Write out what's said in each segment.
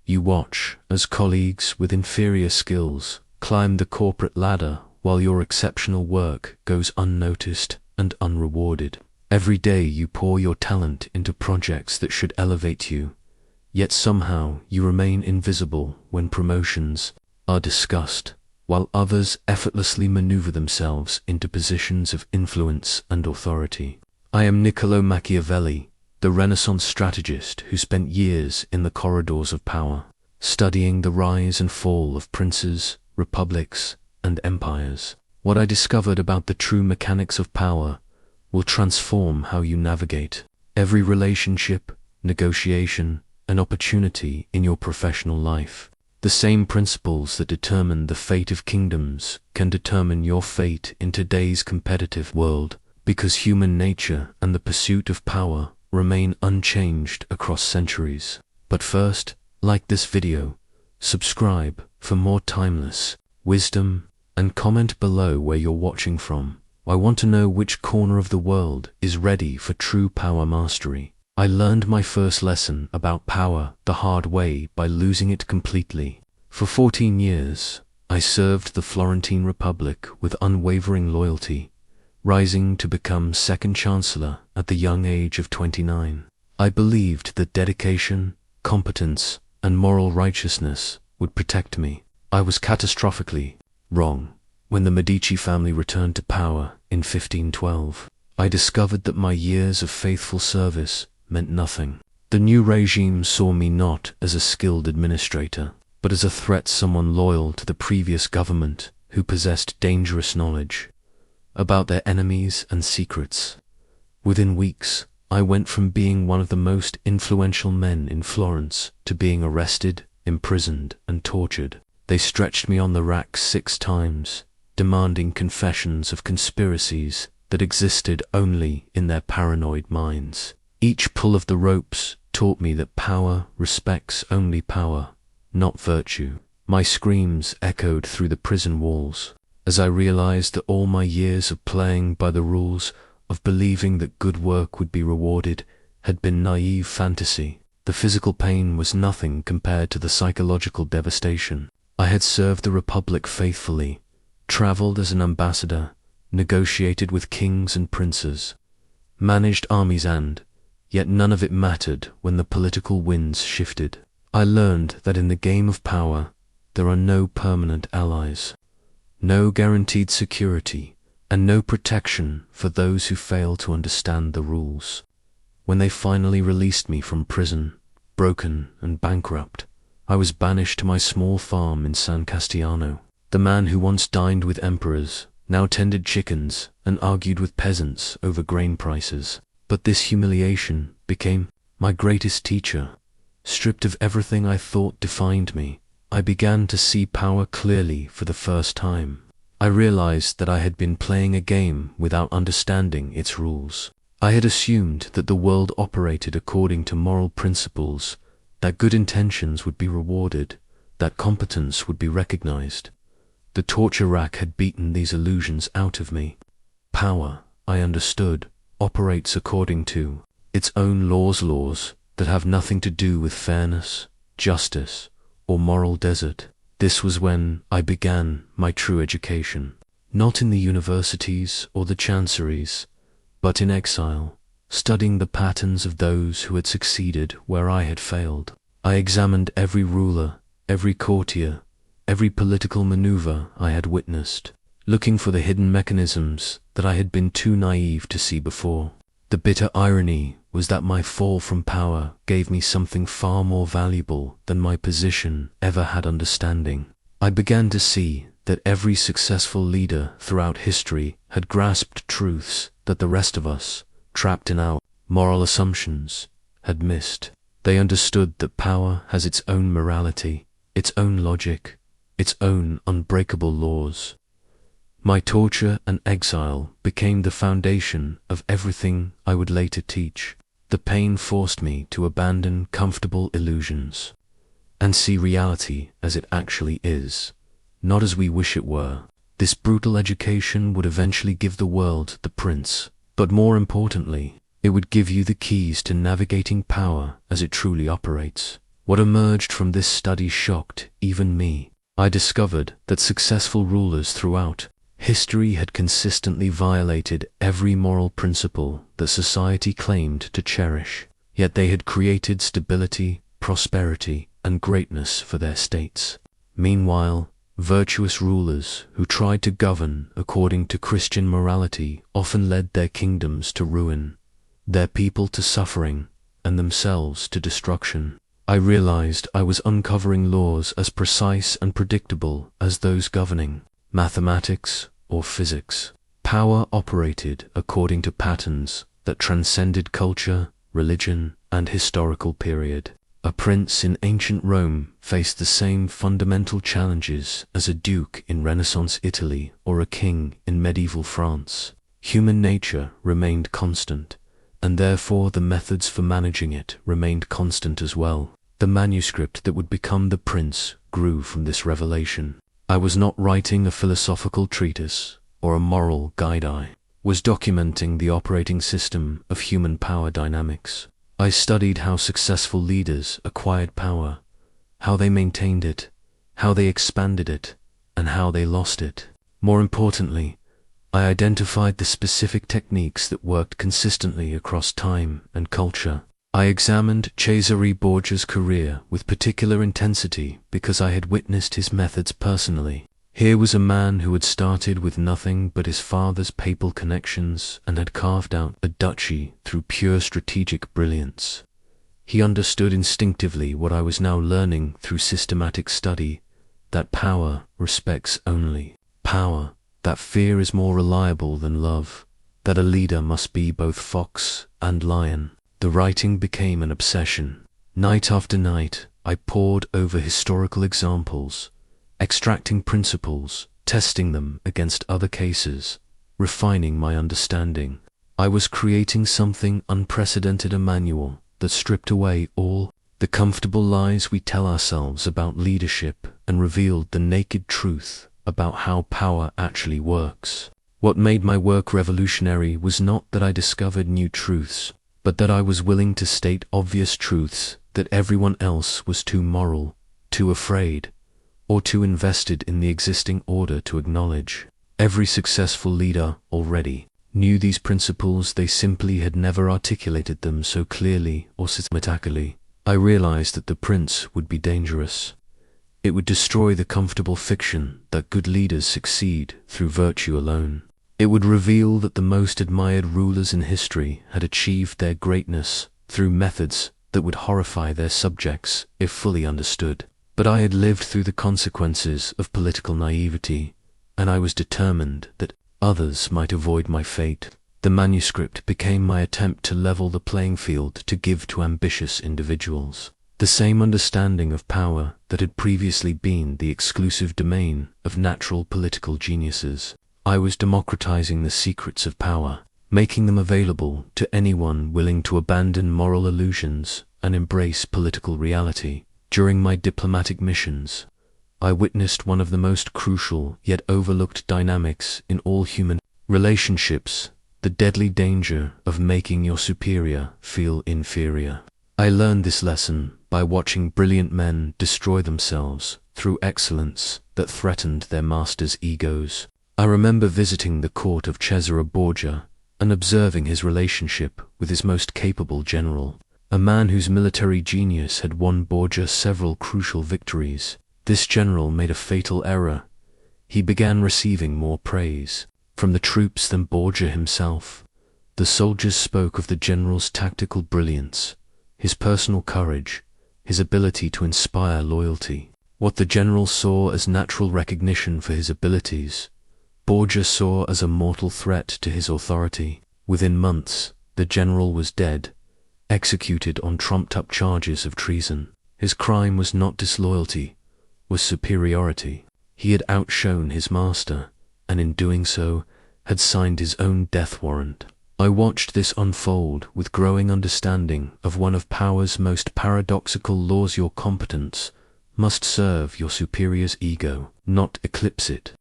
You watch as colleagues with inferior skills climb the corporate ladder while your exceptional work goes unnoticed and unrewarded. Every day you pour your talent into projects that should elevate you, yet somehow you remain invisible when promotions are discussed, while others effortlessly maneuver themselves into positions of influence and authority. I am Niccolò Machiavelli, the Renaissance strategist who spent years in the corridors of power, studying the rise and fall of princes, republics, and empires. What I discovered about the true mechanics of power will transform how you navigate every relationship, negotiation, and opportunity in your professional life. The same principles that determine the fate of kingdoms can determine your fate in today's competitive world, because human nature and the pursuit of power remain unchanged across centuries. But first, like this video, subscribe for more timeless wisdom, and comment below where you're watching from. I want to know which corner of the world is ready for true power mastery. I learned my first lesson about power the hard way by losing it completely. For 14 years, I served the Florentine Republic with unwavering loyalty, rising to become second chancellor at the young age of 29. I believed that dedication, competence, and moral righteousness would protect me. I was catastrophically wrong. When the Medici family returned to power in 1512, I discovered that my years of faithful service meant nothing. The new regime saw me not as a skilled administrator, but as a threat, someone loyal to the previous government who possessed dangerous knowledge about their enemies and secrets. Within weeks, I went from being one of the most influential men in Florence to being arrested, imprisoned, and tortured. They stretched me on the rack 6 times, demanding confessions of conspiracies that existed only in their paranoid minds. Each pull of the ropes taught me that power respects only power, not virtue. My screams echoed through the prison walls as I realized that all my years of playing by the rules, of believing that good work would be rewarded, had been naive fantasy. The physical pain was nothing compared to the psychological devastation. I had served the Republic faithfully, traveled as an ambassador, negotiated with kings and princes, managed armies, and yet none of it mattered when the political winds shifted. I learned that in the game of power, there are no permanent allies, no guaranteed security, and no protection for those who fail to understand the rules. When they finally released me from prison, broken and bankrupt, I was banished to my small farm in San Castiano. The man who once dined with emperors now tended chickens and argued with peasants over grain prices. But this humiliation became my greatest teacher. Stripped of everything I thought defined me, I began to see power clearly for the first time. I realized that I had been playing a game without understanding its rules. I had assumed that the world operated according to moral principles, that good intentions would be rewarded, that competence would be recognized. The torture rack had beaten these illusions out of me. Power, I understood, operates according to its own laws that have nothing to do with fairness, justice, or moral desert. This was when I began my true education, not in the universities or the chanceries, but in exile, studying the patterns of those who had succeeded where I had failed. I examined every ruler, every courtier, every political maneuver I had witnessed, looking for the hidden mechanisms that I had been too naive to see before. The bitter irony was that my fall from power gave me something far more valuable than my position ever had understanding. I began to see that every successful leader throughout history had grasped truths that the rest of us, trapped in our moral assumptions, had missed. They understood that power has its own morality, its own logic, its own unbreakable laws. My torture and exile became the foundation of everything I would later teach. The pain forced me to abandon comfortable illusions and see reality as it actually is, not as we wish it were. This brutal education would eventually give the world the prince, but more importantly, it would give you the keys to navigating power as it truly operates, What emerged from this study shocked even me. I discovered that successful rulers throughout history had consistently violated every moral principle that society claimed to cherish, yet they had created stability, prosperity, and greatness for their states. Meanwhile, virtuous rulers who tried to govern according to Christian morality often led their kingdoms to ruin, their people to suffering, and themselves to destruction. I realized I was uncovering laws as precise and predictable as those governing mathematics or physics. Power operated according to patterns that transcended culture, religion, and historical period. A prince in ancient Rome faced the same fundamental challenges as a duke in Renaissance Italy or a king in medieval France. Human nature remained constant, and therefore the methods for managing it remained constant as well. The manuscript that would become The Prince grew from this revelation. I was not writing a philosophical treatise or a moral guide. I was documenting the operating system of human power dynamics. I studied how successful leaders acquired power, how they maintained it, how they expanded it, and how they lost it. More importantly, I identified the specific techniques that worked consistently across time and culture. I examined Cesare Borgia's career with particular intensity because I had witnessed his methods personally. Here was a man who had started with nothing but his father's papal connections and had carved out a duchy through pure strategic brilliance. He understood instinctively what I was now learning through systematic study, that power respects only power, that fear is more reliable than love, that a leader must be both fox and lion. The writing became an obsession. Night after night, I pored over historical examples, extracting principles, testing them against other cases, refining my understanding. I was creating something unprecedented, a manual that stripped away all the comfortable lies we tell ourselves about leadership and revealed the naked truth about how power actually works. What made my work revolutionary was not that I discovered new truths, but that I was willing to state obvious truths that everyone else was too moral, too afraid, or too invested in the existing order to acknowledge. Every successful leader already knew these principles, they simply had never articulated them so clearly or systematically. I realized that The Prince would be dangerous. It would destroy the comfortable fiction that good leaders succeed through virtue alone. It would reveal that the most admired rulers in history had achieved their greatness through methods that would horrify their subjects if fully understood. But I had lived through the consequences of political naivety, and I was determined that others might avoid my fate. The manuscript became my attempt to level the playing field, to give to ambitious individuals the same understanding of power that had previously been the exclusive domain of natural political geniuses. I was democratizing the secrets of power, making them available to anyone willing to abandon moral illusions and embrace political reality. During my diplomatic missions, I witnessed one of the most crucial yet overlooked dynamics in all human relationships, the deadly danger of making your superior feel inferior. I learned this lesson by watching brilliant men destroy themselves through excellence that threatened their masters' egos. I remember visiting the court of Cesare Borgia and observing his relationship with his most capable general, a man whose military genius had won Borgia several crucial victories. This general made a fatal error. He began receiving more praise from the troops than Borgia himself. The soldiers spoke of the general's tactical brilliance, his personal courage, his ability to inspire loyalty. What the general saw as natural recognition for his abilities, Borgia saw as a mortal threat to his authority. Within months, the general was dead, executed on trumped-up charges of treason. His crime was not disloyalty, was superiority. He had outshone his master, and in doing so, had signed his own death warrant. I watched this unfold with growing understanding of one of power's most paradoxical laws: your competence must serve your superior's ego, not eclipse it.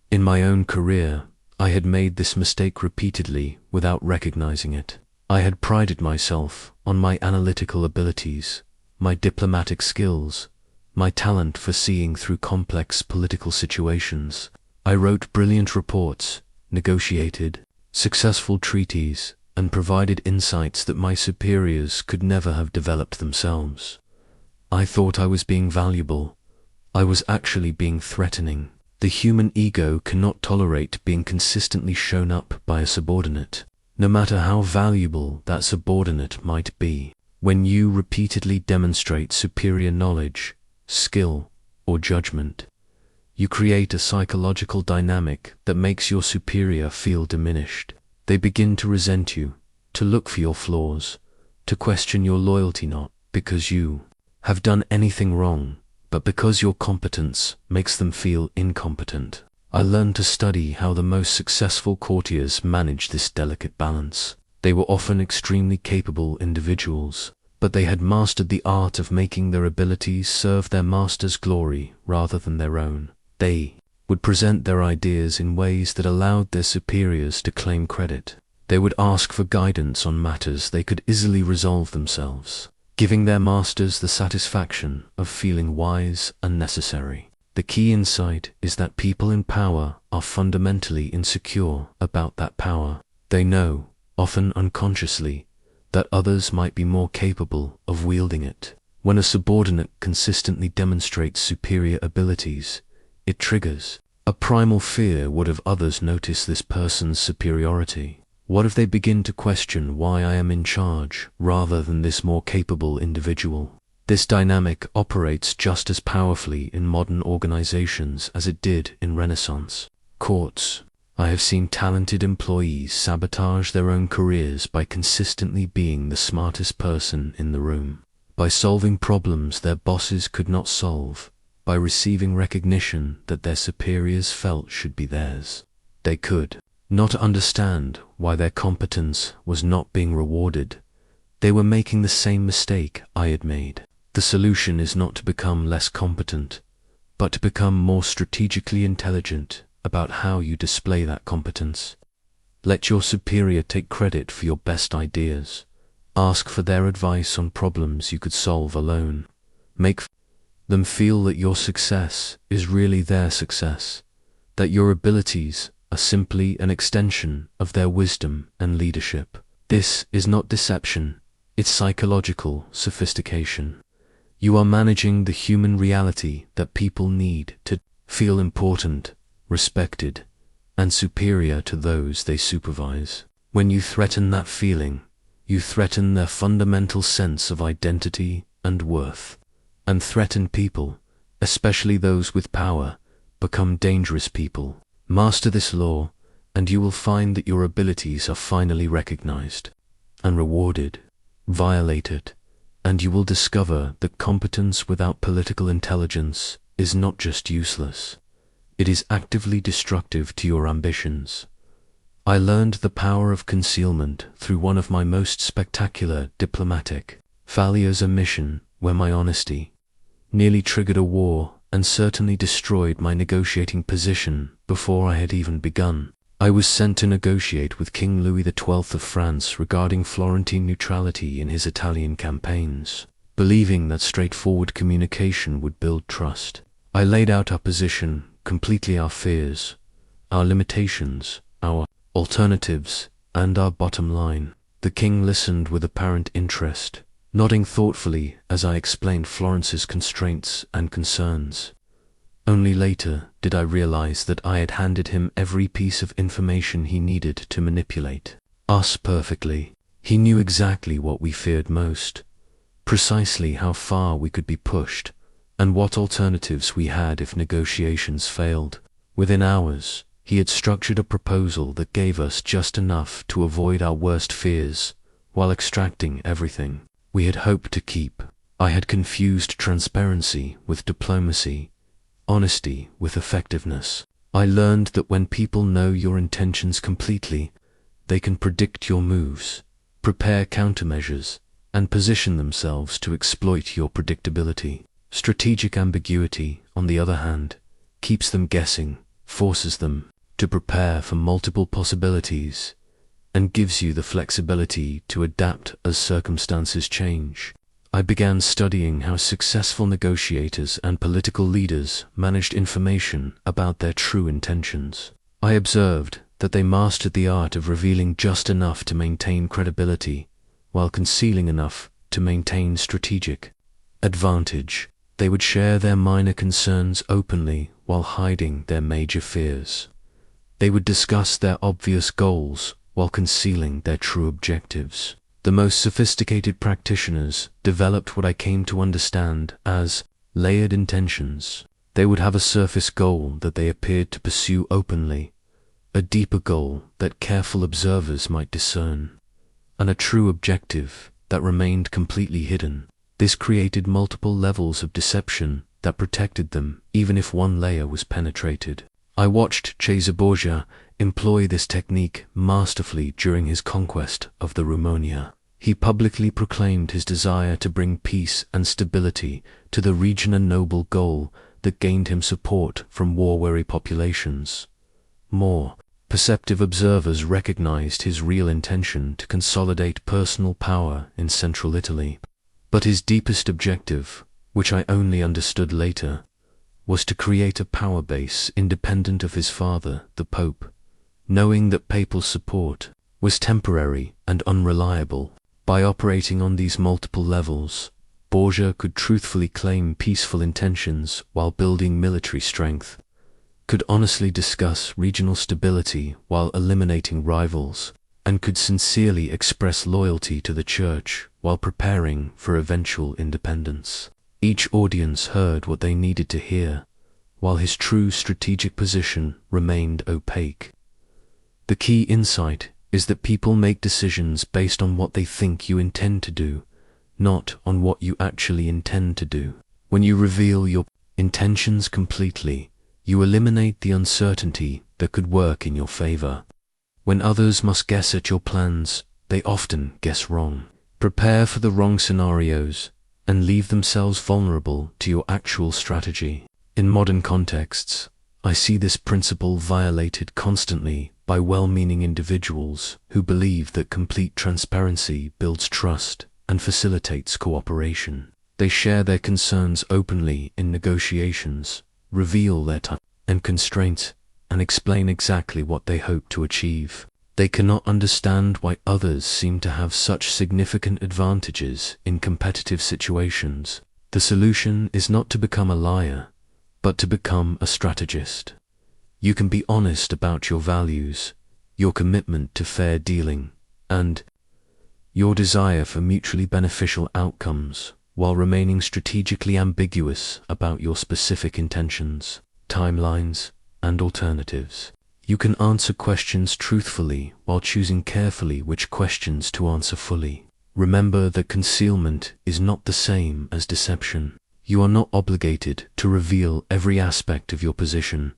In my own career, I had made this mistake repeatedly without recognizing it. I had prided myself on my analytical abilities, my diplomatic skills, my talent for seeing through complex political situations. I wrote brilliant reports, negotiated successful treaties, and provided insights that my superiors could never have developed themselves. I thought I was being valuable. I was actually being threatening. The human ego cannot tolerate being consistently shown up by a subordinate, no matter how valuable that subordinate might be. When you repeatedly demonstrate superior knowledge, skill, or judgment, you create a psychological dynamic that makes your superior feel diminished. They begin to resent you, to look for your flaws, to question your loyalty not because you have done anything wrong, but because your competence makes them feel incompetent. I learned to study how the most successful courtiers manage this delicate balance. They were often extremely capable individuals, but they had mastered the art of making their abilities serve their master's glory rather than their own. They would present their ideas in ways that allowed their superiors to claim credit. They would ask for guidance on matters they could easily resolve themselves, giving their masters the satisfaction of feeling wise and necessary. The key insight is that people in power are fundamentally insecure about that power. They know, often unconsciously, that others might be more capable of wielding it. When a subordinate consistently demonstrates superior abilities, it triggers a primal fear. What if others notice this person's superiority? What if they begin to question why I am in charge rather than this more capable individual? This dynamic operates just as powerfully in modern organizations as it did in Renaissance courts. I have seen talented employees sabotage their own careers by consistently being the smartest person in the room, by solving problems their bosses could not solve, by receiving recognition that their superiors felt should be theirs. They could not understand why their competence was not being rewarded. They were making the same mistake I had made. The solution is not to become less competent, but to become more strategically intelligent about how you display that competence. Let your superior take credit for your best ideas. Ask for their advice on problems you could solve alone. Make them feel that your success is really their success, that your abilities are simply an extension of their wisdom and leadership. This is not deception, it's psychological sophistication. You are managing the human reality that people need to feel important, respected, and superior to those they supervise. When you threaten that feeling, you threaten their fundamental sense of identity and worth. And threatened people, especially those with power, become dangerous people. Master this law, and you will find that your abilities are finally recognized and rewarded. Violate it, and you will discover that competence without political intelligence is not just useless, it is actively destructive to your ambitions. I learned the power of concealment through one of my most spectacular diplomatic failures, a mission where my honesty nearly triggered a war and certainly destroyed my negotiating position before I had even begun. I was sent to negotiate with King Louis XII of France regarding Florentine neutrality in his Italian campaigns, believing that straightforward communication would build trust. I laid out our position, completely our fears, our limitations, our alternatives, and our bottom line. The king listened with apparent interest, nodding thoughtfully as I explained Florence's constraints and concerns. Only later did I realize that I had handed him every piece of information he needed to manipulate us perfectly. He knew exactly what we feared most, precisely how far we could be pushed, and what alternatives we had if negotiations failed. Within hours, he had structured a proposal that gave us just enough to avoid our worst fears, while extracting everything we had hoped to keep. I had confused transparency with diplomacy, honesty with effectiveness. I learned that when people know your intentions completely, they can predict your moves, prepare countermeasures, and position themselves to exploit your predictability. Strategic ambiguity, on the other hand, keeps them guessing, forces them to prepare for multiple possibilities, and gives you the flexibility to adapt as circumstances change. I began studying how successful negotiators and political leaders managed information about their true intentions. I observed that they mastered the art of revealing just enough to maintain credibility, while concealing enough to maintain strategic advantage. They would share their minor concerns openly while hiding their major fears. They would discuss their obvious goals while concealing their true objectives. The most sophisticated practitioners developed what I came to understand as layered intentions. They would have a surface goal that they appeared to pursue openly, a deeper goal that careful observers might discern, and a true objective that remained completely hidden. This created multiple levels of deception that protected them even if one layer was penetrated. I watched Cesare Borgia employ this technique masterfully during his conquest of the Romagna. He publicly proclaimed his desire to bring peace and stability to the region, a noble goal that gained him support from war-weary populations. More perceptive observers recognized his real intention to consolidate personal power in central Italy. But his deepest objective, which I only understood later, was to create a power base independent of his father, the Pope. Knowing that papal support was temporary and unreliable, by operating on these multiple levels, Borgia could truthfully claim peaceful intentions while building military strength, could honestly discuss regional stability while eliminating rivals, and could sincerely express loyalty to the Church while preparing for eventual independence. Each audience heard what they needed to hear, while his true strategic position remained opaque. The key insight is that people make decisions based on what they think you intend to do, not on what you actually intend to do. When you reveal your intentions completely, you eliminate the uncertainty that could work in your favor. When others must guess at your plans, they often guess wrong. Prepare for the wrong scenarios and leave themselves vulnerable to your actual strategy. In modern contexts, I see this principle violated constantly by well-meaning individuals who believe that complete transparency builds trust and facilitates cooperation. They share their concerns openly in negotiations, reveal their time and constraints, and explain exactly what they hope to achieve. They cannot understand why others seem to have such significant advantages in competitive situations. The solution is not to become a liar, but to become a strategist. You can be honest about your values, your commitment to fair dealing, and your desire for mutually beneficial outcomes, while remaining strategically ambiguous about your specific intentions, timelines, and alternatives. You can answer questions truthfully while choosing carefully which questions to answer fully. Remember that concealment is not the same as deception. You are not obligated to reveal every aspect of your position,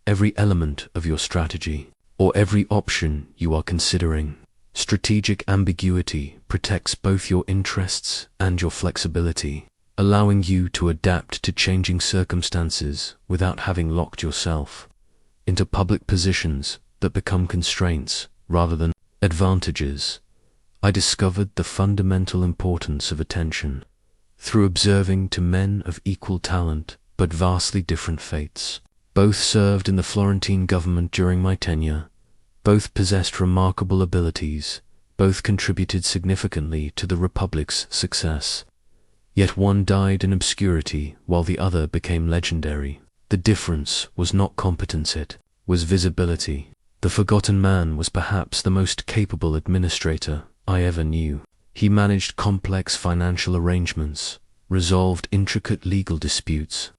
every element of your strategy, or every option you are considering. Strategic ambiguity protects both your interests and your flexibility, allowing you to adapt to changing circumstances without having locked yourself into public positions that become constraints rather than advantages. I discovered the fundamental importance of attention through observing two men of equal talent but vastly different fates. Both served in the Florentine government during my tenure. Both possessed remarkable abilities. Both contributed significantly to the Republic's success. Yet one died in obscurity while the other became legendary. The difference was not competence, it was visibility. The forgotten man was perhaps the most capable administrator I ever knew. He managed complex financial arrangements, resolved intricate legal disputes,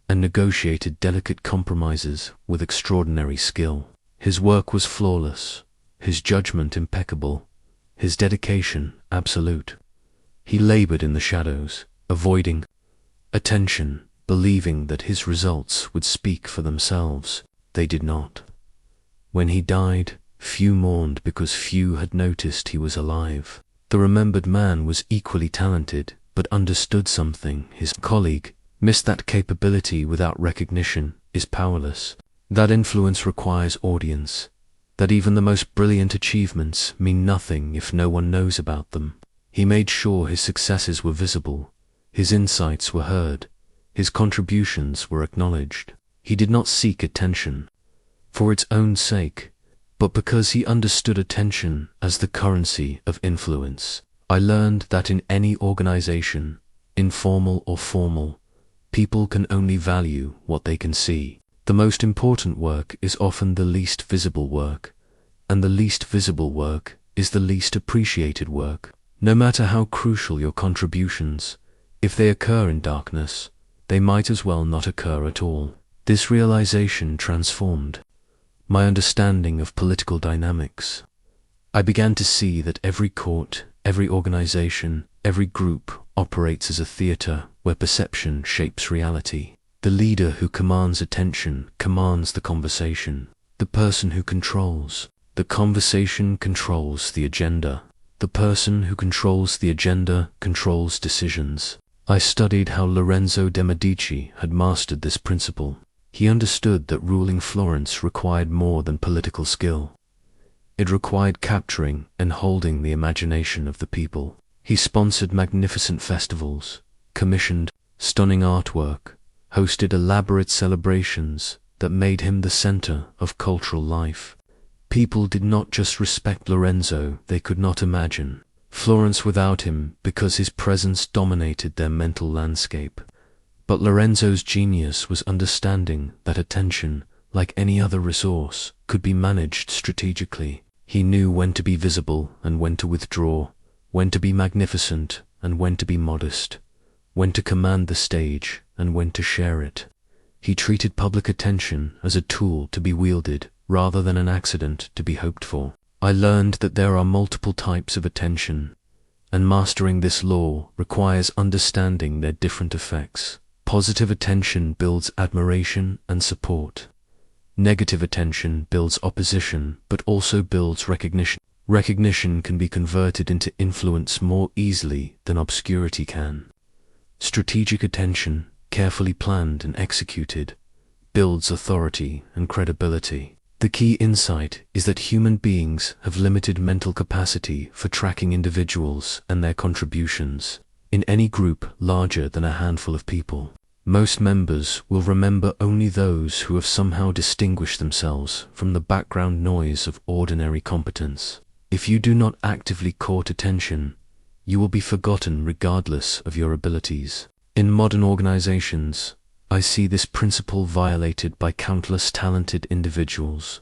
and negotiated delicate compromises with extraordinary skill. His work was flawless, his judgment impeccable, his dedication absolute. He labored in the shadows, avoiding attention, believing that his results would speak for themselves. They did not. When he died, few mourned because few had noticed he was alive. The remembered man was equally talented, but understood something. His colleague missed. That capability without recognition is powerless. That influence requires audience. That even the most brilliant achievements mean nothing if no one knows about them. He made sure his successes were visible, his insights were heard, his contributions were acknowledged. He did not seek attention for its own sake, but because he understood attention as the currency of influence. I learned that in any organization, informal or formal, people can only value what they can see. The most important work is often the least visible work, and the least visible work is the least appreciated work. No matter how crucial your contributions, if they occur in darkness, they might as well not occur at all. This realization transformed my understanding of political dynamics. I began to see that every court, every organization, every group operates as a theater where perception shapes reality. The leader who commands attention commands the conversation. The person who controls the conversation controls the agenda. The person who controls the agenda controls decisions. I studied how Lorenzo de' Medici had mastered this principle. He understood that ruling Florence required more than political skill. It required capturing and holding the imagination of the people. He sponsored magnificent festivals, commissioned stunning artwork, hosted elaborate celebrations that made him the center of cultural life. People did not just respect Lorenzo, they could not imagine Florence without him because his presence dominated their mental landscape. But Lorenzo's genius was understanding that attention, like any other resource, could be managed strategically. He knew when to be visible and when to withdraw, when to be magnificent and when to be modest, when to command the stage and when to share it. He treated public attention as a tool to be wielded rather than an accident to be hoped for. I learned that there are multiple types of attention, and mastering this law requires understanding their different effects. Positive attention builds admiration and support. Negative attention builds opposition, but also builds recognition. Recognition can be converted into influence more easily than obscurity can. Strategic attention, carefully planned and executed, builds authority and credibility. The key insight is that human beings have limited mental capacity for tracking individuals and their contributions. In any group larger than a handful of people, most members will remember only those who have somehow distinguished themselves from the background noise of ordinary competence. If you do not actively court attention, you will be forgotten regardless of your abilities. In modern organizations, I see this principle violated by countless talented individuals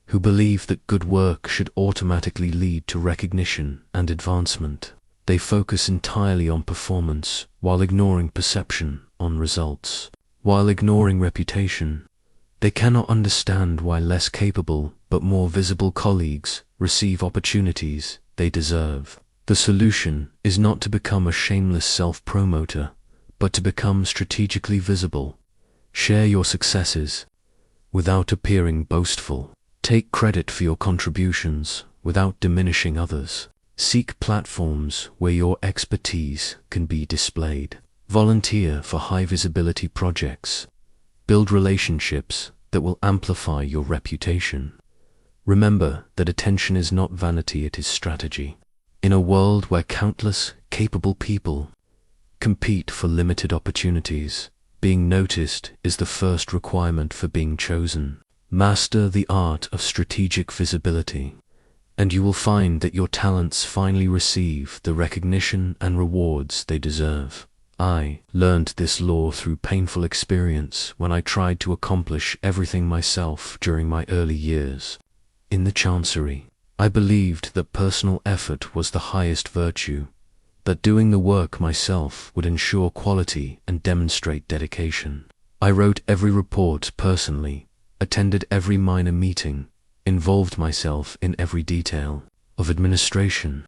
who believe that good work should automatically lead to recognition and advancement. They focus entirely on performance while ignoring perception on results. While ignoring reputation, they cannot understand why less capable but more visible colleagues receive opportunities they deserve. The solution is not to become a shameless self-promoter, but to become strategically visible. Share your successes without appearing boastful. Take credit for your contributions without diminishing others. Seek platforms where your expertise can be displayed. Volunteer for high-visibility projects. Build relationships that will amplify your reputation. Remember that attention is not vanity, it is strategy. In a world where countless capable people compete for limited opportunities, being noticed is the first requirement for being chosen. Master the art of strategic visibility, and you will find that your talents finally receive the recognition and rewards they deserve. I learned this law through painful experience when I tried to accomplish everything myself during my early years. In the Chancery, I believed that personal effort was the highest virtue, that doing the work myself would ensure quality and demonstrate dedication. I wrote every report personally, attended every minor meeting, involved myself in every detail of administration.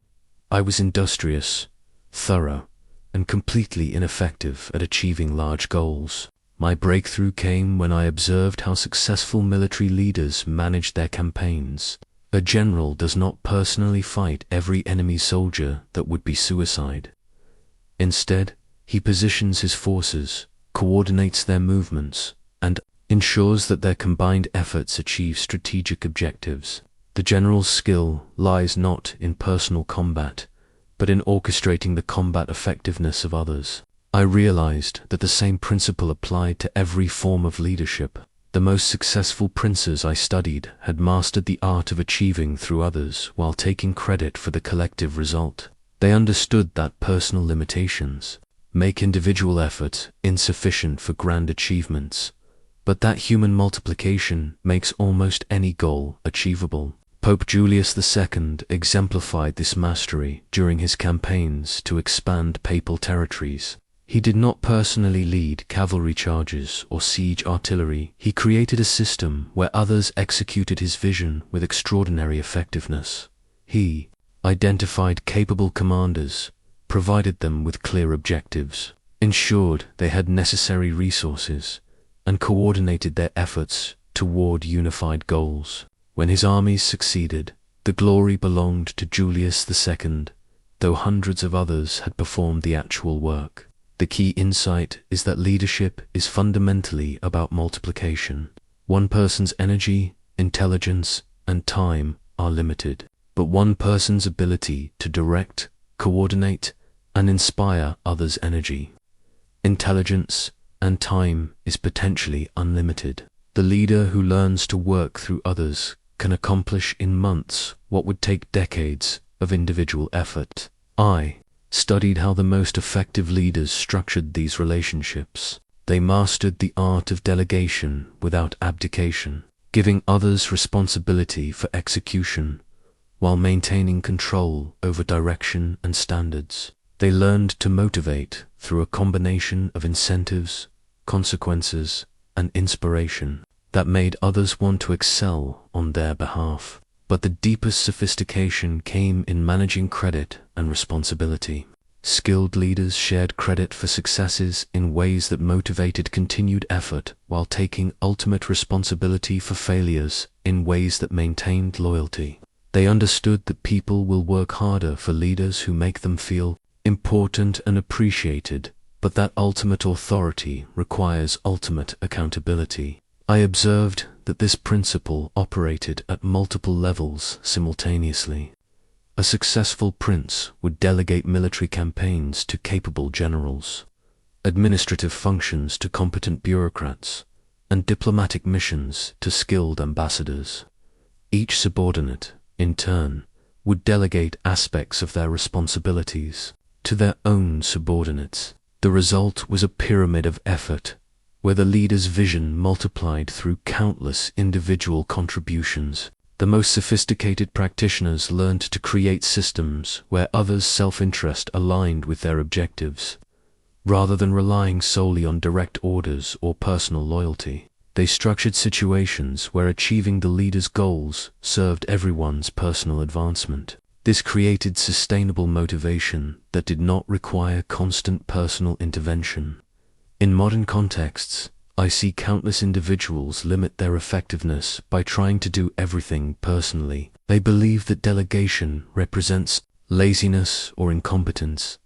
I was industrious, thorough, and completely ineffective at achieving large goals. My breakthrough came when I observed how successful military leaders managed their campaigns. A general does not personally fight every enemy soldier that would be suicide. Instead, he positions his forces, coordinates their movements, and ensures that their combined efforts achieve strategic objectives. The general's skill lies not in personal combat, but in orchestrating the combat effectiveness of others. I realized that the same principle applied to every form of leadership. The most successful princes I studied had mastered the art of achieving through others while taking credit for the collective result. They understood that personal limitations make individual effort insufficient for grand achievements, but that human multiplication makes almost any goal achievable. Pope Julius II exemplified this mastery during his campaigns to expand papal territories. He did not personally lead cavalry charges or siege artillery. He created a system where others executed his vision with extraordinary effectiveness. He identified capable commanders, provided them with clear objectives, ensured they had necessary resources, and coordinated their efforts toward unified goals. When his armies succeeded, the glory belonged to Julius II, though hundreds of others had performed the actual work. The key insight is that leadership is fundamentally about multiplication. One person's energy, intelligence, and time are limited, but one person's ability to direct, coordinate, and inspire others' energy, intelligence, and time is potentially unlimited. The leader who learns to work through others can accomplish in months what would take decades of individual effort. I studied how the most effective leaders structured these relationships. They mastered the art of delegation without abdication, giving others responsibility for execution while maintaining control over direction and standards. They learned to motivate through a combination of incentives, consequences, and inspiration that made others want to excel on their behalf. But the deepest sophistication came in managing credit and responsibility. Skilled leaders shared credit for successes in ways that motivated continued effort while taking ultimate responsibility for failures in ways that maintained loyalty. They understood that people will work harder for leaders who make them feel important and appreciated, but that ultimate authority requires ultimate accountability. I observed that this principle operated at multiple levels simultaneously. A successful prince would delegate military campaigns to capable generals, administrative functions to competent bureaucrats, and diplomatic missions to skilled ambassadors. Each subordinate, in turn, would delegate aspects of their responsibilities to their own subordinates. The result was a pyramid of effort, where the leader's vision multiplied through countless individual contributions. The most sophisticated practitioners learned to create systems where others' self-interest aligned with their objectives, rather than relying solely on direct orders or personal loyalty. They structured situations where achieving the leader's goals served everyone's personal advancement. This created sustainable motivation that did not require constant personal intervention. In modern contexts, I see countless individuals limit their effectiveness by trying to do everything personally. They believe that delegation represents laziness or incompetence.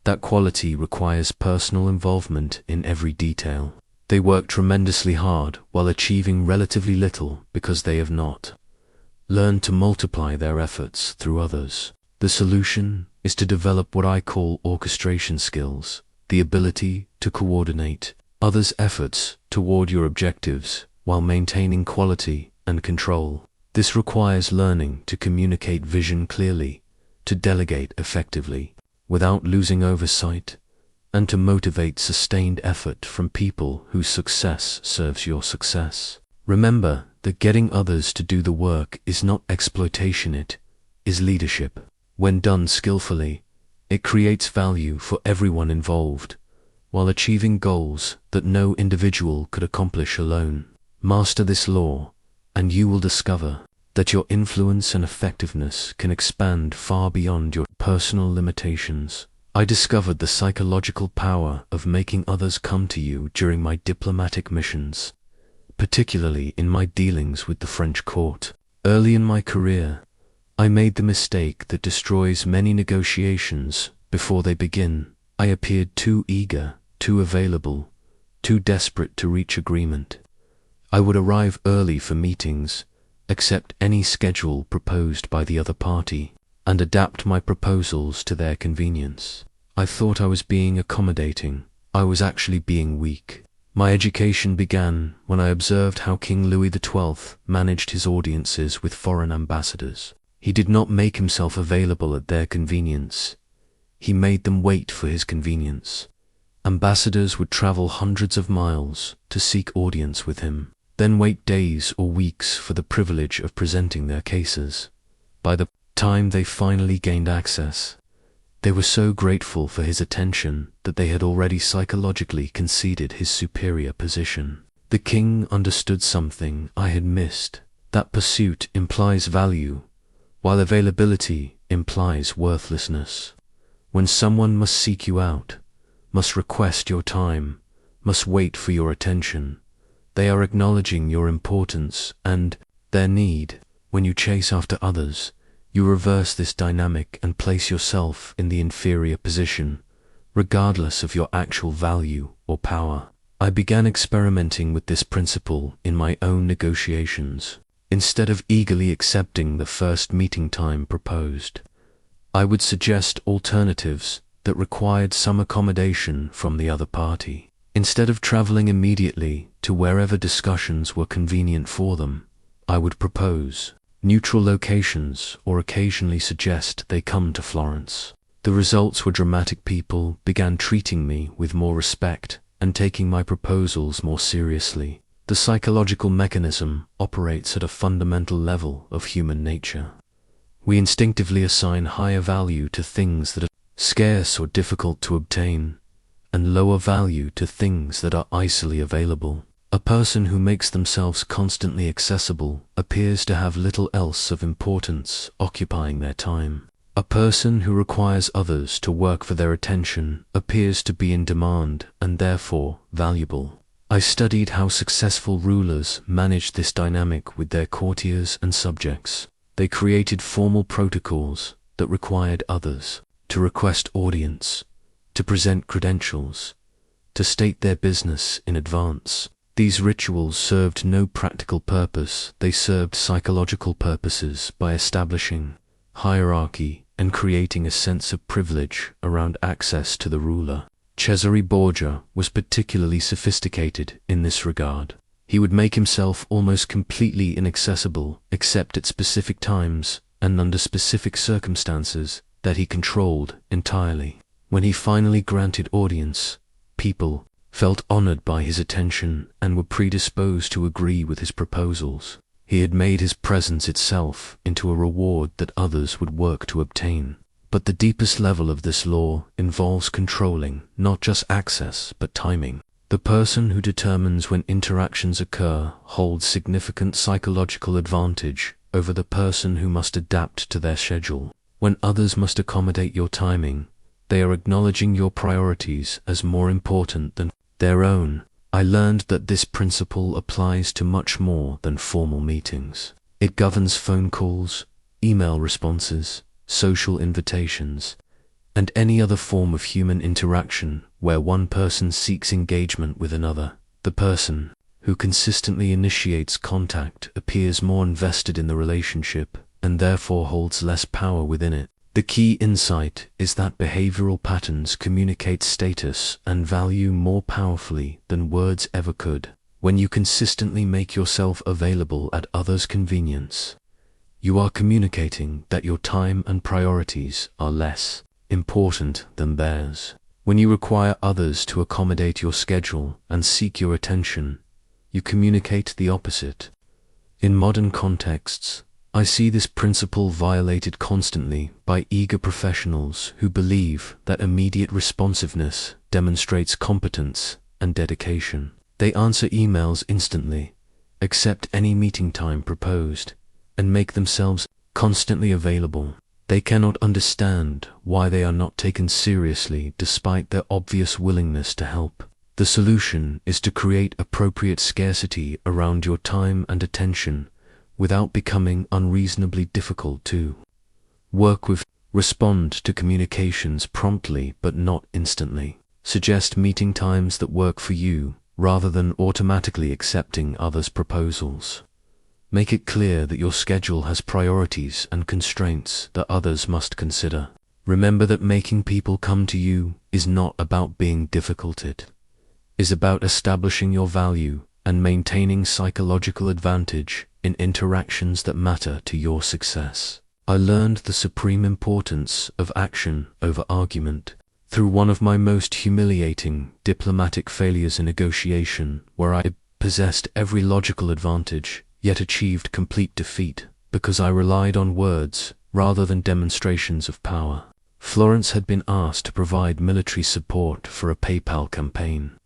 That quality requires personal involvement in every detail. They work tremendously hard while achieving relatively little because they have not learned to multiply their efforts through others. The solution is to develop what I call orchestration skills, the ability to coordinate others' efforts toward your objectives while maintaining quality and control. This requires learning to communicate vision clearly, to delegate effectively without losing oversight, and to motivate sustained effort from people whose success serves your success. Remember that getting others to do the work is not exploitation, it is leadership. When done skillfully, it creates value for everyone involved, while achieving goals that no individual could accomplish alone. Master this law, and you will discover that your influence and effectiveness can expand far beyond your personal limitations. I discovered the psychological power of making others come to you during my diplomatic missions, particularly in my dealings with the French court. Early in my career, I made the mistake that destroys many negotiations before they begin. I appeared too eager, too available, too desperate to reach agreement. I would arrive early for meetings, accept any schedule proposed by the other party, and adapt my proposals to their convenience. I thought I was being accommodating. I was actually being weak. My education began when I observed how King Louis XII managed his audiences with foreign ambassadors. He did not make himself available at their convenience. He made them wait for his convenience. Ambassadors would travel hundreds of miles to seek audience with him, then wait days or weeks for the privilege of presenting their cases. By the time they finally gained access, they were so grateful for his attention that they had already psychologically conceded his superior position. The king understood something I had missed, that pursuit implies value, while availability implies worthlessness. When someone must seek you out, must request your time, must wait for your attention, they are acknowledging your importance and their need. When you chase after others, you reverse this dynamic and place yourself in the inferior position, regardless of your actual value or power. I began experimenting with this principle in my own negotiations. Instead of eagerly accepting the first meeting time proposed, I would suggest alternatives that required some accommodation from the other party. Instead of traveling immediately to wherever discussions were convenient for them, I would propose neutral locations or occasionally suggest they come to Florence. The results were dramatic. People began treating me with more respect and taking my proposals more seriously. The psychological mechanism operates at a fundamental level of human nature. We instinctively assign higher value to things that are scarce or difficult to obtain, and lower value to things that are easily available. A person who makes themselves constantly accessible appears to have little else of importance occupying their time. A person who requires others to work for their attention appears to be in demand and therefore valuable. I studied how successful rulers managed this dynamic with their courtiers and subjects. They created formal protocols that required others to request audience, to present credentials, to state their business in advance. These rituals served no practical purpose. They served psychological purposes by establishing hierarchy and creating a sense of privilege around access to the ruler. Cesare Borgia was particularly sophisticated in this regard. He would make himself almost completely inaccessible except at specific times and under specific circumstances that he controlled entirely. When he finally granted audience, people felt honored by his attention and were predisposed to agree with his proposals. He had made his presence itself into a reward that others would work to obtain. But the deepest level of this law involves controlling not just access but timing. The person who determines when interactions occur holds significant psychological advantage over the person who must adapt to their schedule. When others must accommodate your timing, they are acknowledging your priorities as more important than their own. I learned that this principle applies to much more than formal meetings. It governs phone calls, email responses, social invitations, and any other form of human interaction where one person seeks engagement with another. The person who consistently initiates contact appears more invested in the relationship and therefore holds less power within it. The key insight is that behavioral patterns communicate status and value more powerfully than words ever could. When you consistently make yourself available at others' convenience, you are communicating that your time and priorities are less important than theirs. When you require others to accommodate your schedule and seek your attention, you communicate the opposite. In modern contexts, I see this principle violated constantly by eager professionals who believe that immediate responsiveness demonstrates competence and dedication. They answer emails instantly, accept any meeting time proposed, and make themselves constantly available. They cannot understand why they are not taken seriously despite their obvious willingness to help. The solution is to create appropriate scarcity around your time and attention without becoming unreasonably difficult to work with. Respond to communications promptly but not instantly. Suggest meeting times that work for you rather than automatically accepting others' proposals. Make it clear that your schedule has priorities and constraints that others must consider. Remember that making people come to you is not about being difficult. It is about establishing your value and maintaining psychological advantage in interactions that matter to your success. I learned the supreme importance of action over argument through one of my most humiliating diplomatic failures in negotiation, where I possessed every logical advantage, yet achieved complete defeat because I relied on words rather than demonstrations of power. Florence had been asked to provide military support for a PayPal campaign,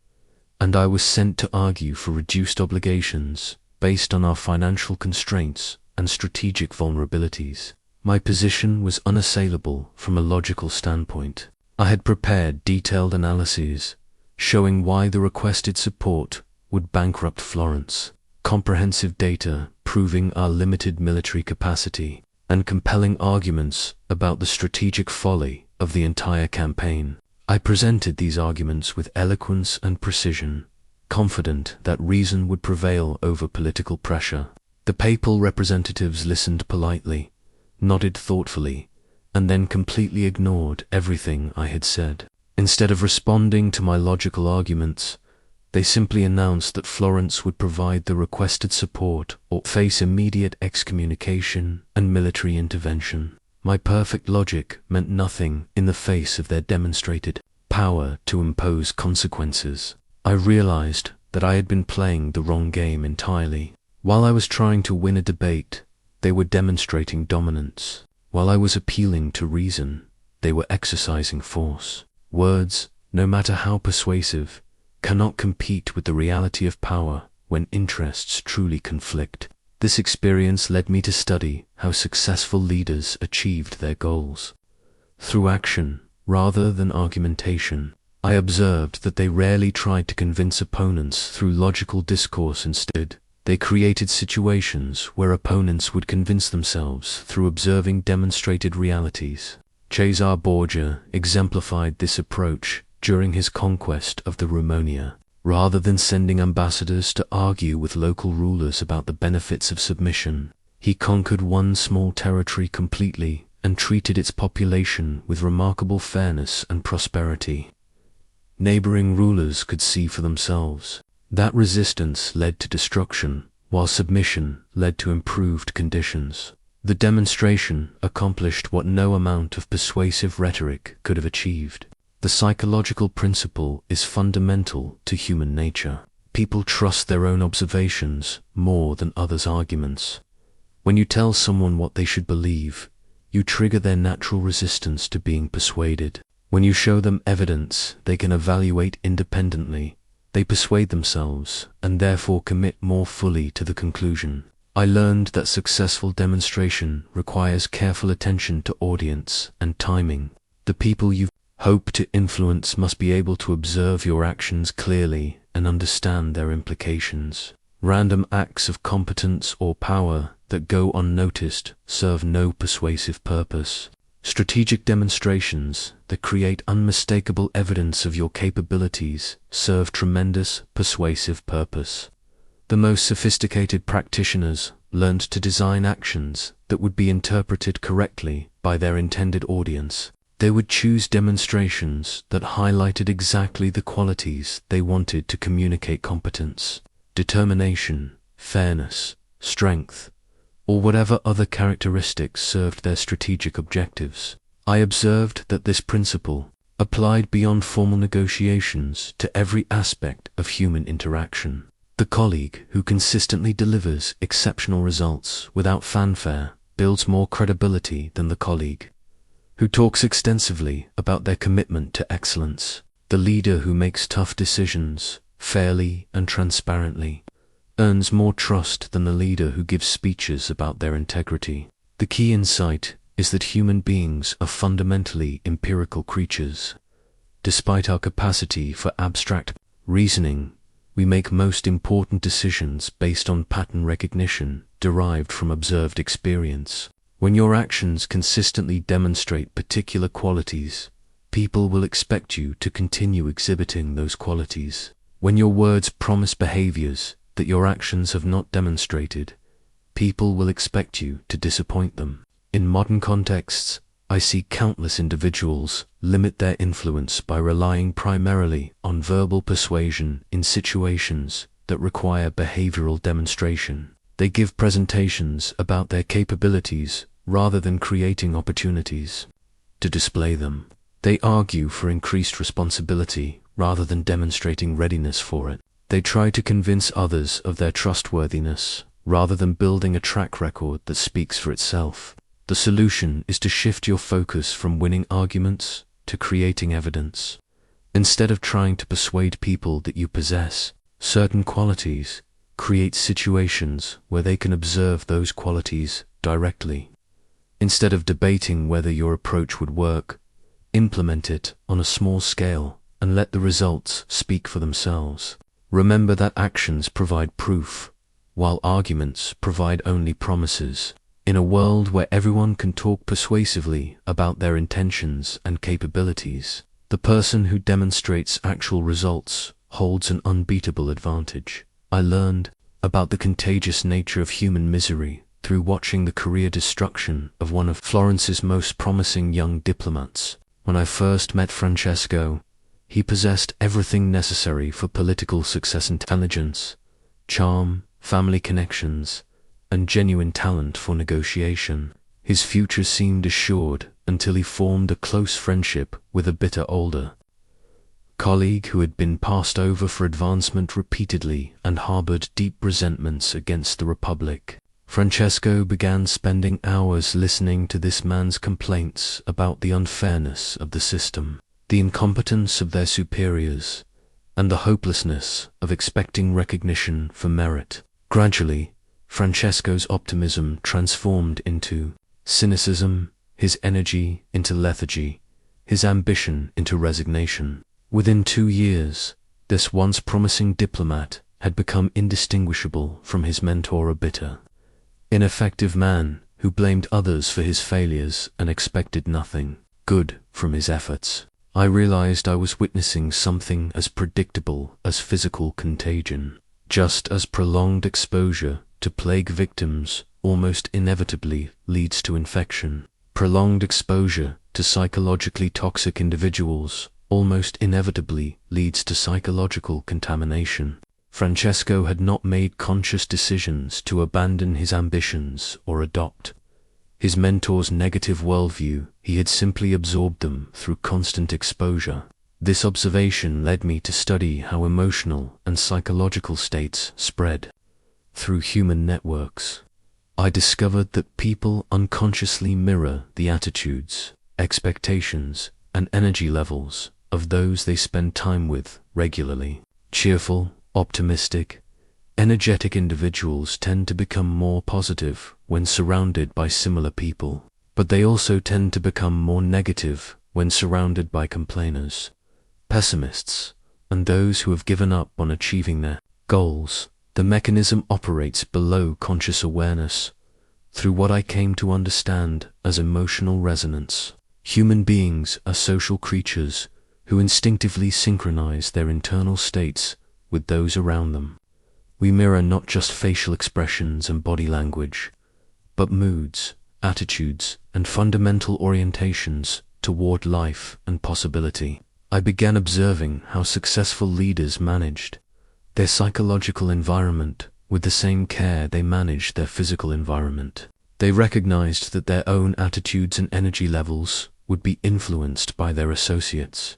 and I was sent to argue for reduced obligations based on our financial constraints and strategic vulnerabilities. My position was unassailable from a logical standpoint. I had prepared detailed analyses showing why the requested support would bankrupt Florence, comprehensive data proving our limited military capacity, and compelling arguments about the strategic folly of the entire campaign. I presented these arguments with eloquence and precision, confident that reason would prevail over political pressure. The papal representatives listened politely, nodded thoughtfully, and then completely ignored everything I had said. Instead of responding to my logical arguments, they simply announced that Florence would provide the requested support or face immediate excommunication and military intervention. My perfect logic meant nothing in the face of their demonstrated power to impose consequences. I realized that I had been playing the wrong game entirely. While I was trying to win a debate, they were demonstrating dominance. While I was appealing to reason, they were exercising force. Words, no matter how persuasive, cannot compete with the reality of power when interests truly conflict. This experience led me to study how successful leaders achieved their goals. Through action, rather than argumentation, I observed that they rarely tried to convince opponents through logical discourse. Instead, they created situations where opponents would convince themselves through observing demonstrated realities. Cesare Borgia exemplified this approach during his conquest of the Romagna. Rather than sending ambassadors to argue with local rulers about the benefits of submission, he conquered one small territory completely and treated its population with remarkable fairness and prosperity. Neighboring rulers could see for themselves that resistance led to destruction, while submission led to improved conditions. The demonstration accomplished what no amount of persuasive rhetoric could have achieved. The psychological principle is fundamental to human nature. People trust their own observations more than others' arguments. When you tell someone what they should believe, you trigger their natural resistance to being persuaded. When you show them evidence they can evaluate independently, they persuade themselves and therefore commit more fully to the conclusion. I learned that successful demonstration requires careful attention to audience and timing. The people you hope to influence must be able to observe your actions clearly and understand their implications. Random acts of competence or power that go unnoticed serve no persuasive purpose. Strategic demonstrations that create unmistakable evidence of your capabilities serve tremendous persuasive purpose. The most sophisticated practitioners learned to design actions that would be interpreted correctly by their intended audience. They would choose demonstrations that highlighted exactly the qualities they wanted to communicate: competence, determination, fairness, strength, or whatever other characteristics served their strategic objectives. I observed that this principle applied beyond formal negotiations to every aspect of human interaction. The colleague who consistently delivers exceptional results without fanfare builds more credibility than the colleague who talks extensively about their commitment to excellence. The leader who makes tough decisions fairly and transparently earns more trust than the leader who gives speeches about their integrity. The key insight is that human beings are fundamentally empirical creatures. Despite our capacity for abstract reasoning, we make most important decisions based on pattern recognition derived from observed experience. When your actions consistently demonstrate particular qualities, people will expect you to continue exhibiting those qualities. When your words promise behaviors that your actions have not demonstrated, people will expect you to disappoint them. In modern contexts, I see countless individuals limit their influence by relying primarily on verbal persuasion in situations that require behavioral demonstration. They give presentations about their capabilities rather than creating opportunities to display them. They argue for increased responsibility rather than demonstrating readiness for it. They try to convince others of their trustworthiness rather than building a track record that speaks for itself. The solution is to shift your focus from winning arguments to creating evidence. Instead of trying to persuade people that you possess certain qualities, create situations where they can observe those qualities directly. Instead of debating whether your approach would work, implement it on a small scale and let the results speak for themselves. Remember that actions provide proof, while arguments provide only promises. In a world where everyone can talk persuasively about their intentions and capabilities, the person who demonstrates actual results holds an unbeatable advantage. I learned about the contagious nature of human misery through watching the career destruction of one of Florence's most promising young diplomats. When I first met Francesco, he possessed everything necessary for political success: intelligence, charm, family connections, and genuine talent for negotiation. His future seemed assured until he formed a close friendship with a bitter older colleague who had been passed over for advancement repeatedly and harbored deep resentments against the Republic. Francesco began spending hours listening to this man's complaints about the unfairness of the system, the incompetence of their superiors, and the hopelessness of expecting recognition for merit. Gradually, Francesco's optimism transformed into cynicism, his energy into lethargy, his ambition into resignation. Within 2 years, this once promising diplomat had become indistinguishable from his mentor, a bitter, ineffective man who blamed others for his failures and expected nothing good from his efforts. I realized I was witnessing something as predictable as physical contagion. Just as prolonged exposure to plague victims almost inevitably leads to infection, prolonged exposure to psychologically toxic individuals almost inevitably leads to psychological contamination. Francesco had not made conscious decisions to abandon his ambitions or adopt his mentor's negative worldview. He had simply absorbed them through constant exposure. This observation led me to study how emotional and psychological states spread through human networks. I discovered that people unconsciously mirror the attitudes, expectations, and energy levels of those they spend time with regularly. Cheerful, optimistic, energetic individuals tend to become more positive when surrounded by similar people, but they also tend to become more negative when surrounded by complainers, pessimists, and those who have given up on achieving their goals. The mechanism operates below conscious awareness through what I came to understand as emotional resonance. Human beings are social creatures who instinctively synchronize their internal states with those around them. We mirror not just facial expressions and body language, but moods, attitudes, and fundamental orientations toward life and possibility. I began observing how successful leaders managed their psychological environment with the same care they managed their physical environment. They recognized that their own attitudes and energy levels would be influenced by their associates,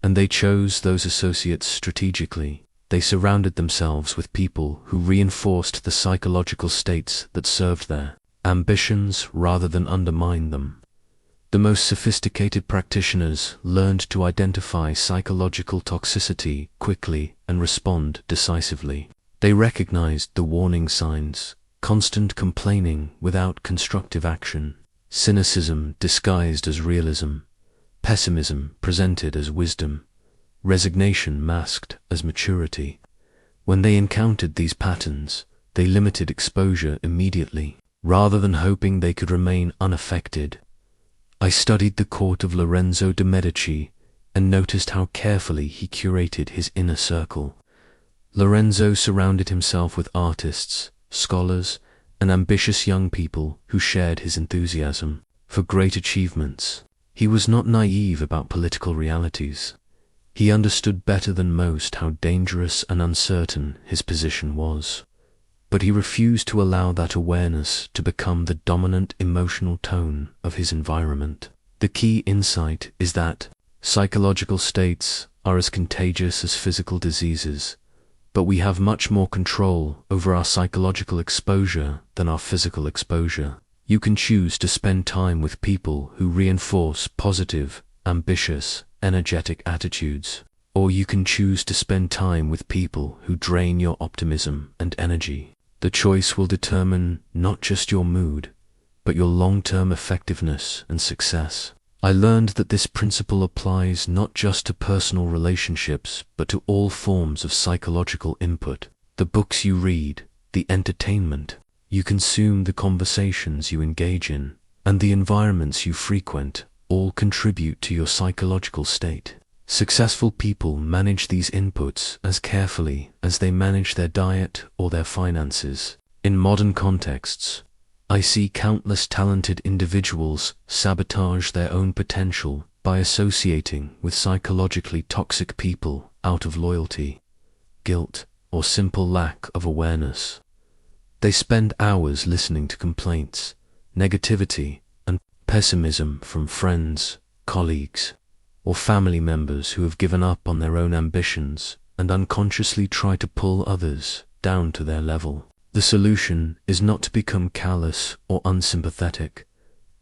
and they chose those associates strategically. They surrounded themselves with people who reinforced the psychological states that served their ambitions rather than undermined them. The most sophisticated practitioners learned to identify psychological toxicity quickly and respond decisively. They recognized the warning signs: constant complaining without constructive action, cynicism disguised as realism, pessimism presented as wisdom, resignation masked as maturity. When they encountered these patterns, they limited exposure immediately, rather than hoping they could remain unaffected. I studied the court of Lorenzo de' Medici and noticed how carefully he curated his inner circle. Lorenzo surrounded himself with artists, scholars, and ambitious young people who shared his enthusiasm for great achievements. He was not naive about political realities. He understood better than most how dangerous and uncertain his position was. But he refused to allow that awareness to become the dominant emotional tone of his environment. The key insight is that psychological states are as contagious as physical diseases, but we have much more control over our psychological exposure than our physical exposure. You can choose to spend time with people who reinforce positive, ambitious, energetic attitudes, or you can choose to spend time with people who drain your optimism and energy. The choice will determine not just your mood, but your long-term effectiveness and success. I learned that this principle applies not just to personal relationships, but to all forms of psychological input. The books you read, the entertainment you consume, the conversations you engage in, and the environments you frequent all contribute to your psychological state. Successful people manage these inputs as carefully as they manage their diet or their finances. In modern contexts, I see countless talented individuals sabotage their own potential by associating with psychologically toxic people out of loyalty, guilt, or simple lack of awareness. They spend hours listening to complaints, negativity, and pessimism from friends, colleagues, or family members who have given up on their own ambitions and unconsciously try to pull others down to their level. The solution is not to become callous or unsympathetic,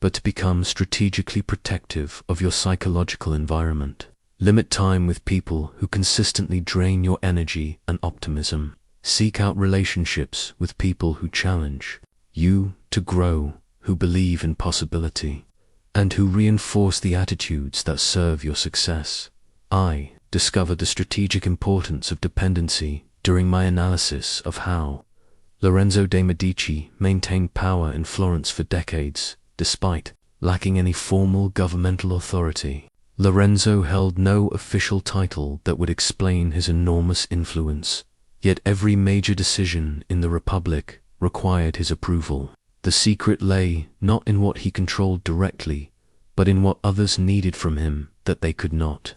but to become strategically protective of your psychological environment. Limit time with people who consistently drain your energy and optimism. Seek out relationships with people who challenge you to grow, who believe in possibility, and who reinforce the attitudes that serve your success. I discovered the strategic importance of dependency during my analysis of how Lorenzo de' Medici maintained power in Florence for decades, despite lacking any formal governmental authority. Lorenzo held no official title that would explain his enormous influence, yet every major decision in the Republic required his approval. The secret lay not in what he controlled directly, but in what others needed from him that they could not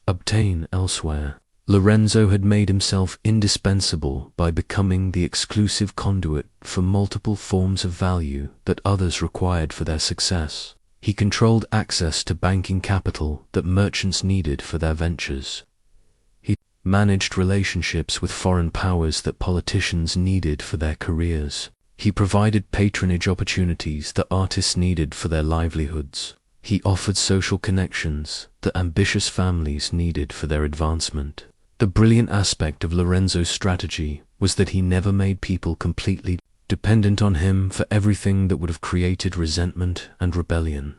obtain elsewhere. Lorenzo had made himself indispensable by becoming the exclusive conduit for multiple forms of value that others required for their success. He controlled access to banking capital that merchants needed for their ventures. He managed relationships with foreign powers that politicians needed for their careers. He provided patronage opportunities that artists needed for their livelihoods. He offered social connections that ambitious families needed for their advancement. The brilliant aspect of Lorenzo's strategy was that he never made people completely dependent on him for everything that would have created resentment and rebellion.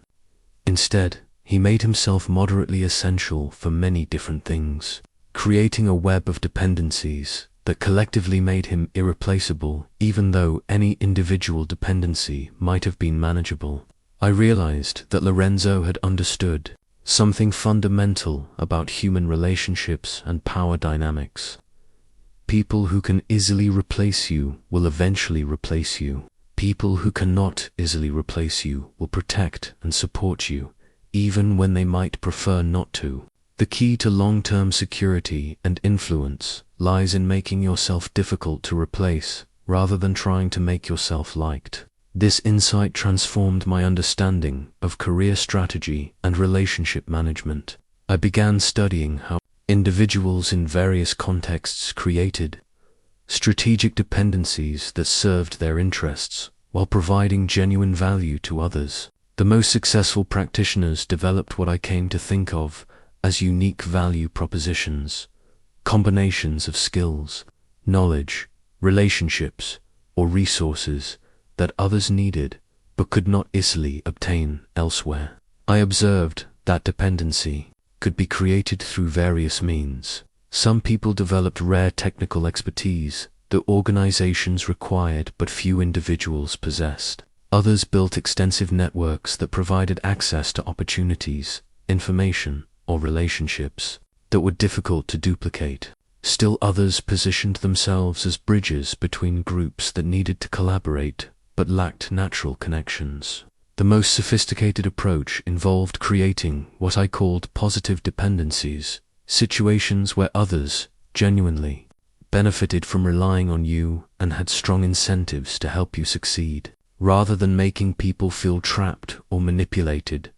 Instead, he made himself moderately essential for many different things, creating a web of dependencies that collectively made him irreplaceable, even though any individual dependency might have been manageable. I realized that Lorenzo had understood something fundamental about human relationships and power dynamics. People who can easily replace you will eventually replace you. People who cannot easily replace you will protect and support you, even when they might prefer not to. The key to long-term security and influence lies in making yourself difficult to replace, rather than trying to make yourself liked. This insight transformed my understanding of career strategy and relationship management. I began studying how individuals in various contexts created strategic dependencies that served their interests while providing genuine value to others. The most successful practitioners developed what I came to think of as unique value propositions, combinations of skills, knowledge, relationships, or resources that others needed but could not easily obtain elsewhere. I observed that dependency could be created through various means. Some people developed rare technical expertise that organizations required but few individuals possessed. Others built extensive networks that provided access to opportunities, information, or relationships that were difficult to duplicate. Still others positioned themselves as bridges between groups that needed to collaborate but lacked natural connections. The most sophisticated approach involved creating what I called positive dependencies, situations where others genuinely benefited from relying on you and had strong incentives to help you succeed. Rather than making people feel trapped or manipulated,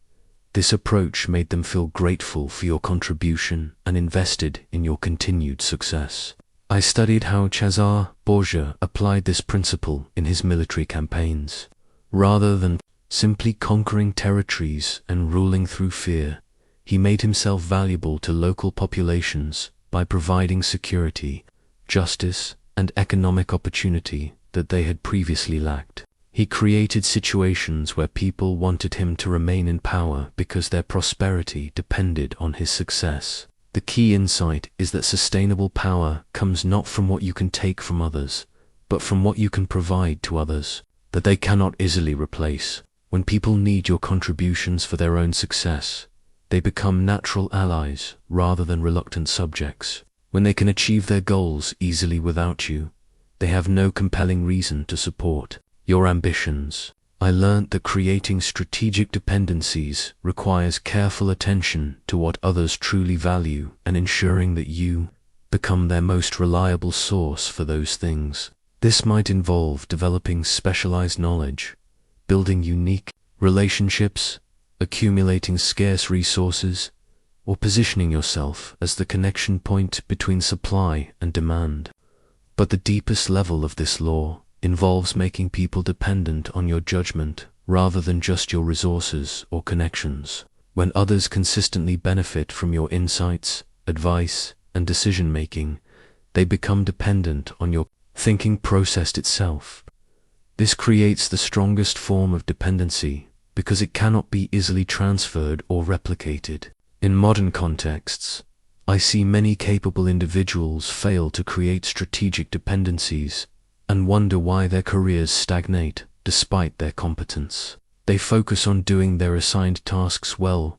this approach made them feel grateful for your contribution and invested in your continued success. I studied how Cesare Borgia applied this principle in his military campaigns. Rather than simply conquering territories and ruling through fear, he made himself valuable to local populations by providing security, justice, and economic opportunity that they had previously lacked. He created situations where people wanted him to remain in power because their prosperity depended on his success. The key insight is that sustainable power comes not from what you can take from others, but from what you can provide to others, that they cannot easily replace. When people need your contributions for their own success, they become natural allies rather than reluctant subjects. When they can achieve their goals easily without you, they have no compelling reason to support your ambitions. I learned that creating strategic dependencies requires careful attention to what others truly value and ensuring that you become their most reliable source for those things. This might involve developing specialized knowledge, building unique relationships, accumulating scarce resources, or positioning yourself as the connection point between supply and demand. But the deepest level of this law involves making people dependent on your judgment rather than just your resources or connections. When others consistently benefit from your insights, advice, and decision-making, they become dependent on your thinking process itself. This creates the strongest form of dependency because it cannot be easily transferred or replicated. In modern contexts, I see many capable individuals fail to create strategic dependencies and wonder why their careers stagnate despite their competence. They focus on doing their assigned tasks well,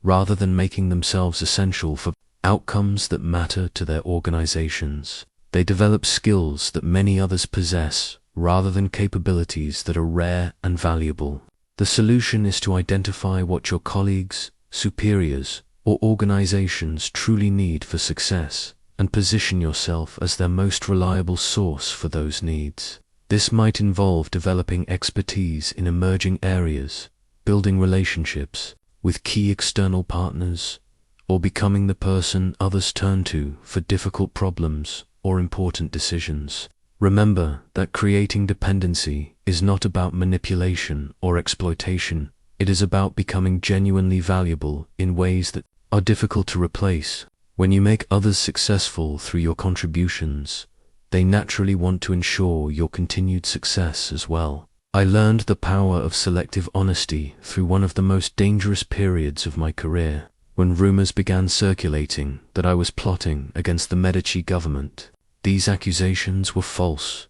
rather than making themselves essential for outcomes that matter to their organizations. They develop skills that many others possess, rather than capabilities that are rare and valuable. The solution is to identify what your colleagues, superiors, or organizations truly need for success, and position yourself as their most reliable source for those needs. This might involve developing expertise in emerging areas, building relationships with key external partners, or becoming the person others turn to for difficult problems or important decisions. Remember that creating dependency is not about manipulation or exploitation. It is about becoming genuinely valuable in ways that are difficult to replace. When you make others successful through your contributions, they naturally want to ensure your continued success as well. I learned the power of selective honesty through one of the most dangerous periods of my career, when rumors began circulating that I was plotting against the Medici government. These accusations were false,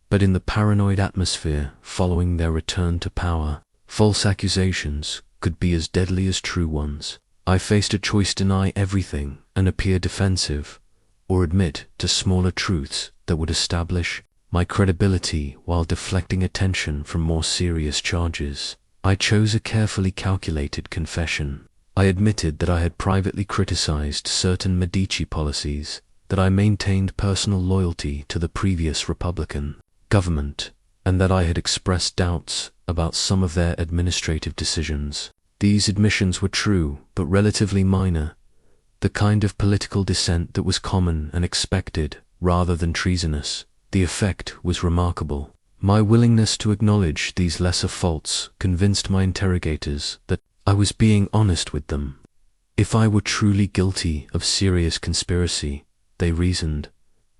but in the paranoid atmosphere following their return to power, false accusations could be as deadly as true ones. I faced a choice: deny everything and appear defensive, or admit to smaller truths that would establish my credibility while deflecting attention from more serious charges. I chose a carefully calculated confession. I admitted that I had privately criticized certain Medici policies, that I maintained personal loyalty to the previous Republican government, and that I had expressed doubts about some of their administrative decisions. These admissions were true, but relatively minor, the kind of political dissent that was common and expected, rather than treasonous. The effect was remarkable. My willingness to acknowledge these lesser faults convinced my interrogators that I was being honest with them. If I were truly guilty of serious conspiracy, they reasoned,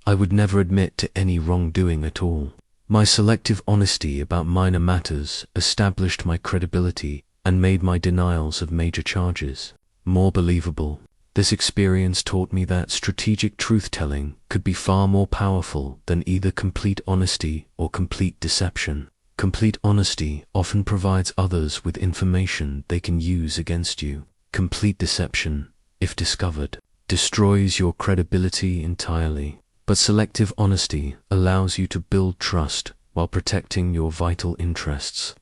I would never admit to any wrongdoing at all. My selective honesty about minor matters established my credibility and made my denials of major charges more believable. This experience taught me that strategic truth-telling could be far more powerful than either complete honesty or complete deception. Complete honesty often provides others with information they can use against you. Complete deception, if discovered, destroys your credibility entirely. But selective honesty allows you to build trust while protecting your vital interests.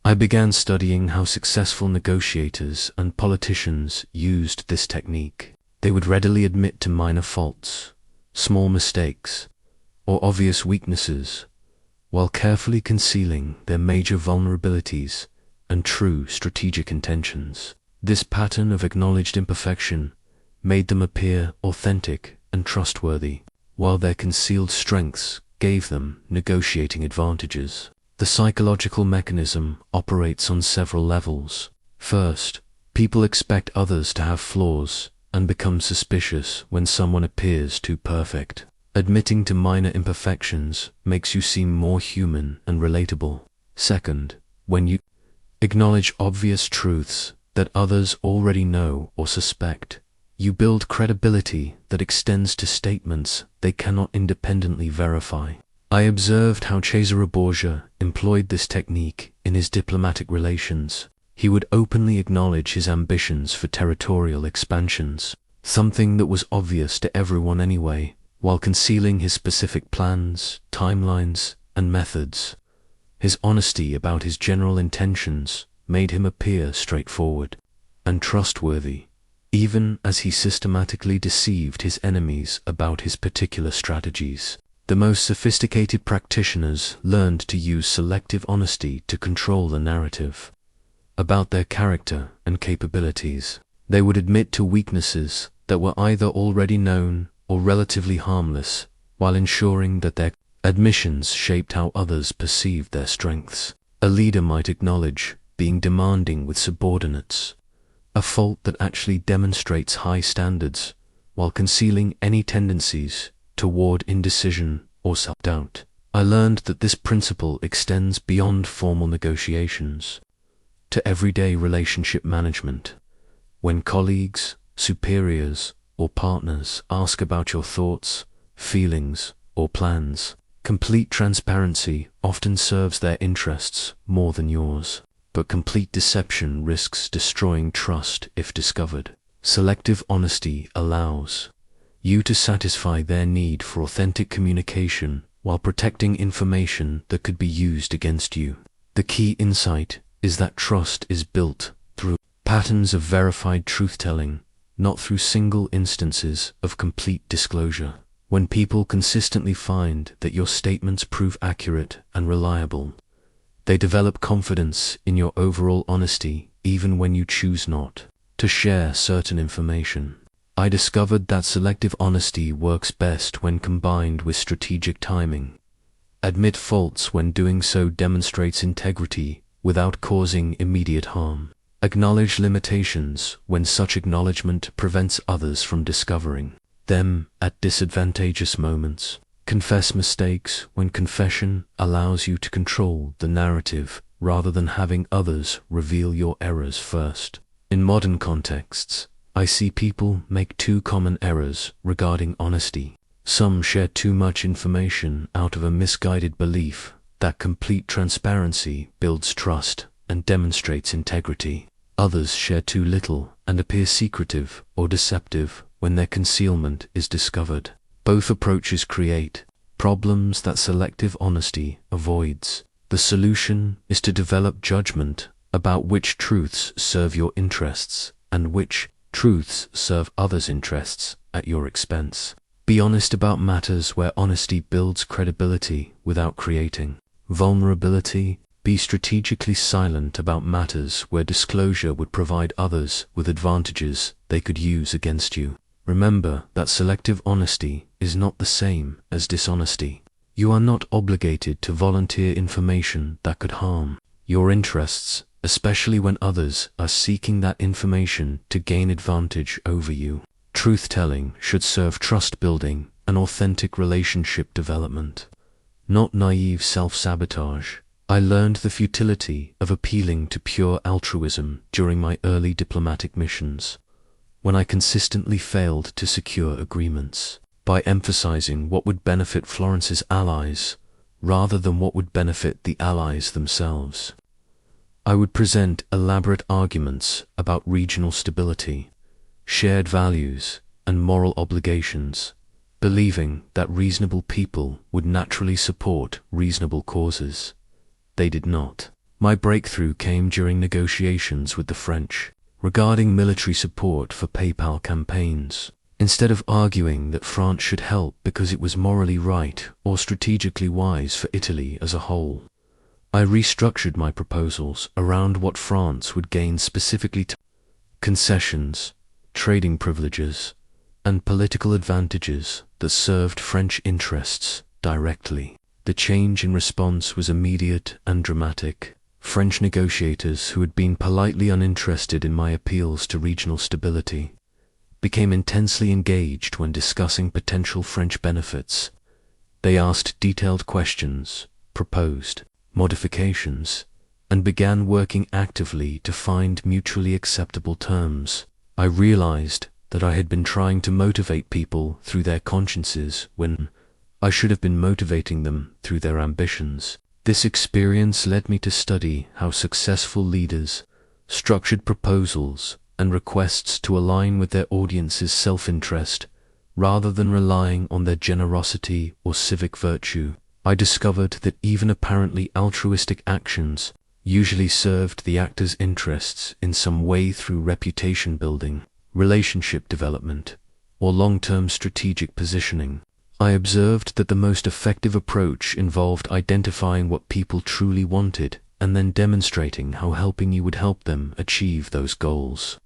I began studying how successful negotiators and politicians used this technique. They would readily admit to minor faults, small mistakes, or obvious weaknesses, while carefully concealing their major vulnerabilities and true strategic intentions. This pattern of acknowledged imperfection made them appear authentic and trustworthy, while their concealed strengths gave them negotiating advantages. The psychological mechanism operates on several levels. First, people expect others to have flaws and become suspicious when someone appears too perfect. Admitting to minor imperfections makes you seem more human and relatable. Second, when you acknowledge obvious truths that others already know or suspect, you build credibility that extends to statements they cannot independently verify. I observed how Cesare Borgia employed this technique in his diplomatic relations. He would openly acknowledge his ambitions for territorial expansions, something that was obvious to everyone anyway, while concealing his specific plans, timelines, and methods. His honesty about his general intentions made him appear straightforward and trustworthy, even as he systematically deceived his enemies about his particular strategies. The most sophisticated practitioners learned to use selective honesty to control the narrative about their character and capabilities. They would admit to weaknesses that were either already known or relatively harmless, while ensuring that their admissions shaped how others perceived their strengths. A leader might acknowledge being demanding with subordinates, a fault that actually demonstrates high standards, while concealing any tendencies toward indecision or self-doubt. I learned that this principle extends beyond formal negotiations to everyday relationship management. When colleagues, superiors, or partners ask about your thoughts, feelings, or plans, complete transparency often serves their interests more than yours. But complete deception risks destroying trust if discovered. Selective honesty allows you to satisfy their need for authentic communication while protecting information that could be used against you. The key insight is that trust is built through patterns of verified truth-telling, not through single instances of complete disclosure. When people consistently find that your statements prove accurate and reliable, they develop confidence in your overall honesty even when you choose not to share certain information. I discovered that selective honesty works best when combined with strategic timing. Admit faults when doing so demonstrates integrity without causing immediate harm. Acknowledge limitations when such acknowledgement prevents others from discovering them at disadvantageous moments. Confess mistakes when confession allows you to control the narrative rather than having others reveal your errors first. In modern contexts, I see people make two common errors regarding honesty. Some share too much information out of a misguided belief that complete transparency builds trust and demonstrates integrity. Others share too little and appear secretive or deceptive when their concealment is discovered. Both approaches create problems that selective honesty avoids. The solution is to develop judgment about which truths serve your interests and which truths serve others' interests at your expense. Be honest about matters where honesty builds credibility without creating vulnerability. Be strategically silent about matters where disclosure would provide others with advantages they could use against you. Remember that selective honesty is not the same as dishonesty. You are not obligated to volunteer information that could harm your interests, especially when others are seeking that information to gain advantage over you. Truth-telling should serve trust-building and authentic relationship development, not naive self-sabotage. I learned the futility of appealing to pure altruism during my early diplomatic missions, when I consistently failed to secure agreements. By emphasizing what would benefit Florence's allies rather than what would benefit the allies themselves, I would present elaborate arguments about regional stability, shared values, and moral obligations, believing that reasonable people would naturally support reasonable causes. They did not. My breakthrough came during negotiations with the French regarding military support for PayPal campaigns. Instead of arguing that France should help because it was morally right or strategically wise for Italy as a whole, I restructured my proposals around what France would gain specifically to concessions, trading privileges, and political advantages that served French interests directly. The change in response was immediate and dramatic. French negotiators who had been politely uninterested in my appeals to regional stability became intensely engaged when discussing potential French benefits. They asked detailed questions, proposed modifications, and began working actively to find mutually acceptable terms. I realized that I had been trying to motivate people through their consciences when I should have been motivating them through their ambitions. This experience led me to study how successful leaders structured proposals and requests to align with their audience's self-interest rather than relying on their generosity or civic virtue. I discovered that even apparently altruistic actions usually served the actor's interests in some way through reputation building, relationship development, or long-term strategic positioning. I observed that the most effective approach involved identifying what people truly wanted and then demonstrating how helping you would help them achieve those goals.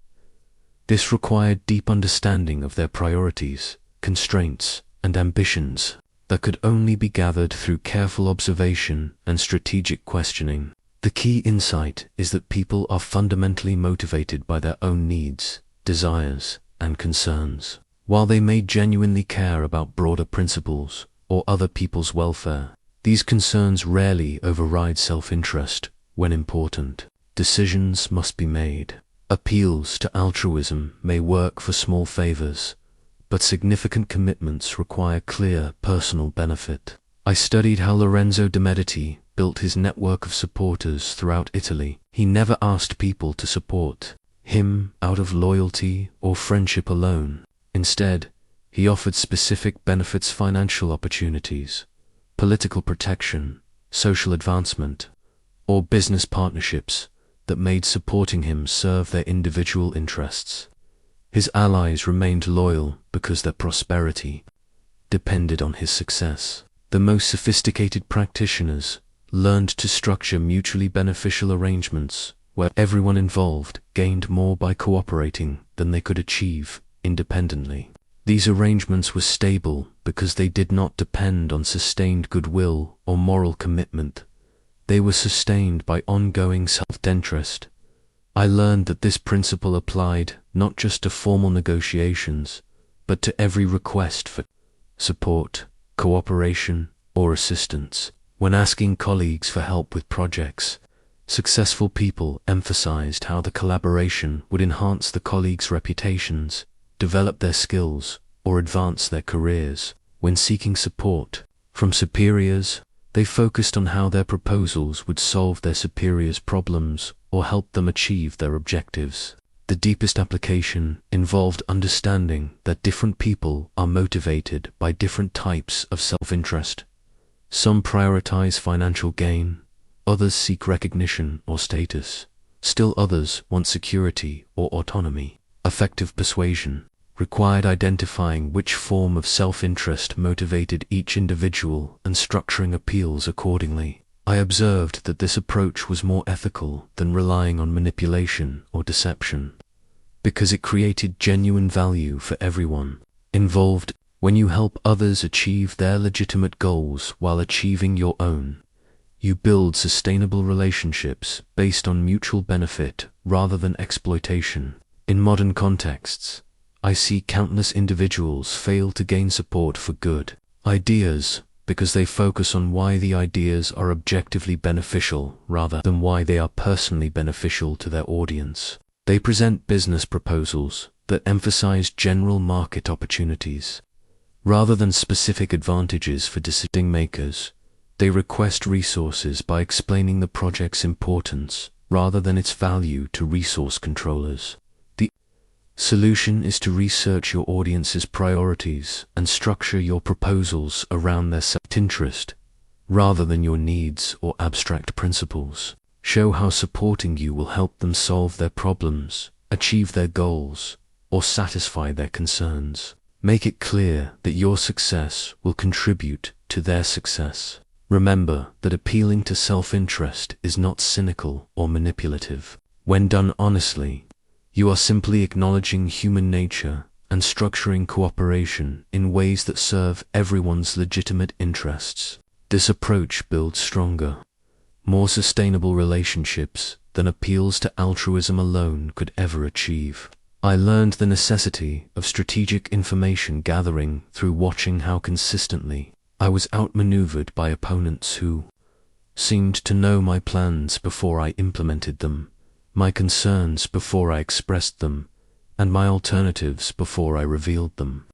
This required deep understanding of their priorities, constraints, and ambitions that could only be gathered through careful observation and strategic questioning. The key insight is that people are fundamentally motivated by their own needs, desires, and concerns. While they may genuinely care about broader principles or other people's welfare, these concerns rarely override self-interest when important. Decisions must be made. Appeals to altruism may work for small favors, but significant commitments require clear personal benefit. I studied how Lorenzo de' Medici built his network of supporters throughout Italy. He never asked people to support him out of loyalty or friendship alone. Instead, he offered specific benefits: financial opportunities, political protection, social advancement, or business partnerships that made supporting him serve their individual interests. His allies remained loyal because their prosperity depended on his success. The most sophisticated practitioners learned to structure mutually beneficial arrangements where everyone involved gained more by cooperating than they could achieve independently. These arrangements were stable because they did not depend on sustained goodwill or moral commitment. They were sustained by ongoing self-interest. I learned that this principle applied not just to formal negotiations, but to every request for support, cooperation, or assistance. When asking colleagues for help with projects, successful people emphasized how the collaboration would enhance the colleagues' reputations, develop their skills, or advance their careers. When seeking support from superiors, they focused on how their proposals would solve their superiors' problems or help them achieve their objectives. The deepest application involved understanding that different people are motivated by different types of self-interest. Some prioritize financial gain, others seek recognition or status. Still others want security or autonomy. Effective persuasion required identifying which form of self-interest motivated each individual and structuring appeals accordingly. I observed that this approach was more ethical than relying on manipulation or deception, because it created genuine value for everyone involved. When you help others achieve their legitimate goals while achieving your own, you build sustainable relationships based on mutual benefit rather than exploitation. In modern contexts, I see countless individuals fail to gain support for good ideas because they focus on why the ideas are objectively beneficial rather than why they are personally beneficial to their audience. They present business proposals that emphasize general market opportunities rather than specific advantages for decision makers. They request resources by explaining the project's importance rather than its value to resource controllers. The solution is to research your audience's priorities and structure your proposals around their self-interest, rather than your needs or abstract principles. Show how supporting you will help them solve their problems, achieve their goals, or satisfy their concerns. Make it clear that your success will contribute to their success. Remember that appealing to self-interest is not cynical or manipulative. When done honestly, you are simply acknowledging human nature and structuring cooperation in ways that serve everyone's legitimate interests. This approach builds stronger, more sustainable relationships than appeals to altruism alone could ever achieve. I learned the necessity of strategic information gathering through watching how consistently I was outmaneuvered by opponents who seemed to know my plans before I implemented them, my concerns before I expressed them, and my alternatives before I revealed them.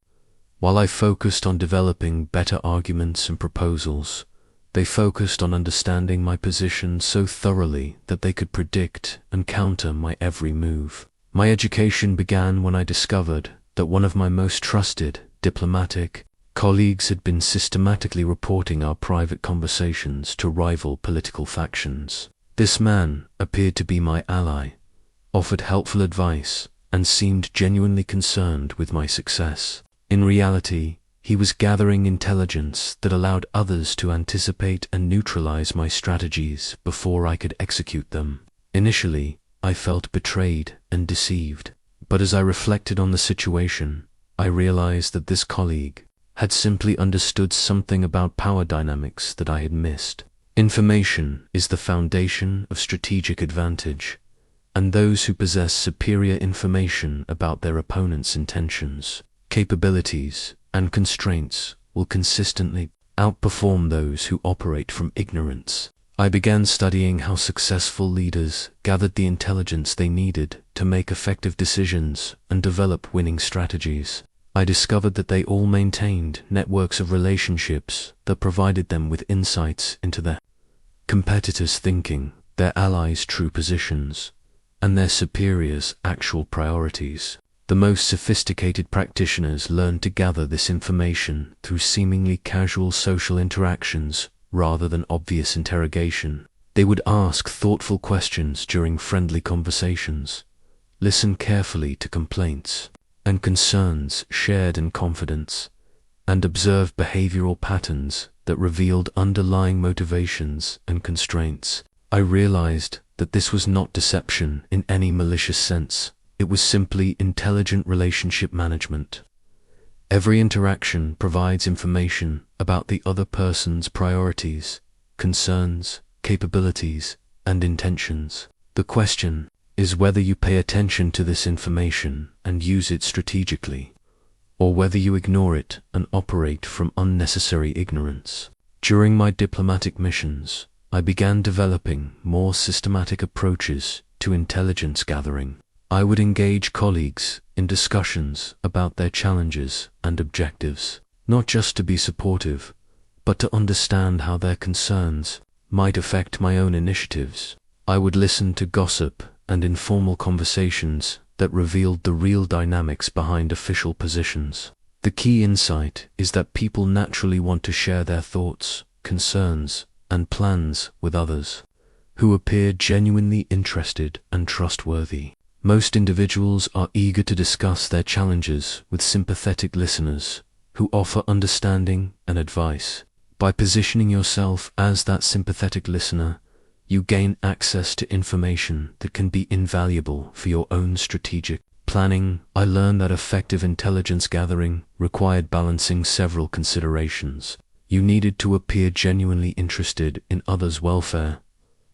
While I focused on developing better arguments and proposals, they focused on understanding my position so thoroughly that they could predict and counter my every move. My education began when I discovered that one of my most trusted diplomatic colleagues had been systematically reporting our private conversations to rival political factions. This man appeared to be my ally, offered helpful advice, and seemed genuinely concerned with my success. In reality, he was gathering intelligence that allowed others to anticipate and neutralize my strategies before I could execute them. Initially, I felt betrayed and deceived, but as I reflected on the situation, I realized that this colleague had simply understood something about power dynamics that I had missed. Information is the foundation of strategic advantage, and those who possess superior information about their opponent's intentions, capabilities, and constraints will consistently outperform those who operate from ignorance. I began studying how successful leaders gathered the intelligence they needed to make effective decisions and develop winning strategies. I discovered that they all maintained networks of relationships that provided them with insights into their competitors' thinking, their allies' true positions, and their superiors' actual priorities. The most sophisticated practitioners learned to gather this information through seemingly casual social interactions rather than obvious interrogation. They would ask thoughtful questions during friendly conversations, listen carefully to complaints and concerns shared in confidence, and observe behavioral patterns that revealed underlying motivations and constraints. I realized that this was not deception in any malicious sense. It was simply intelligent relationship management. Every interaction provides information about the other person's priorities, concerns, capabilities, and intentions. The question is whether you pay attention to this information and use it strategically, or whether you ignore it and operate from unnecessary ignorance. During my diplomatic missions, I began developing more systematic approaches to intelligence gathering. I would engage colleagues in discussions about their challenges and objectives, not just to be supportive, but to understand how their concerns might affect my own initiatives. I would listen to gossip and informal conversations that revealed the real dynamics behind official positions. The key insight is that people naturally want to share their thoughts, concerns, and plans with others who appear genuinely interested and trustworthy. Most individuals are eager to discuss their challenges with sympathetic listeners who offer understanding and advice. By positioning yourself as that sympathetic listener, you gain access to information that can be invaluable for your own strategic planning. I learned that effective intelligence gathering required balancing several considerations. You needed to appear genuinely interested in others' welfare,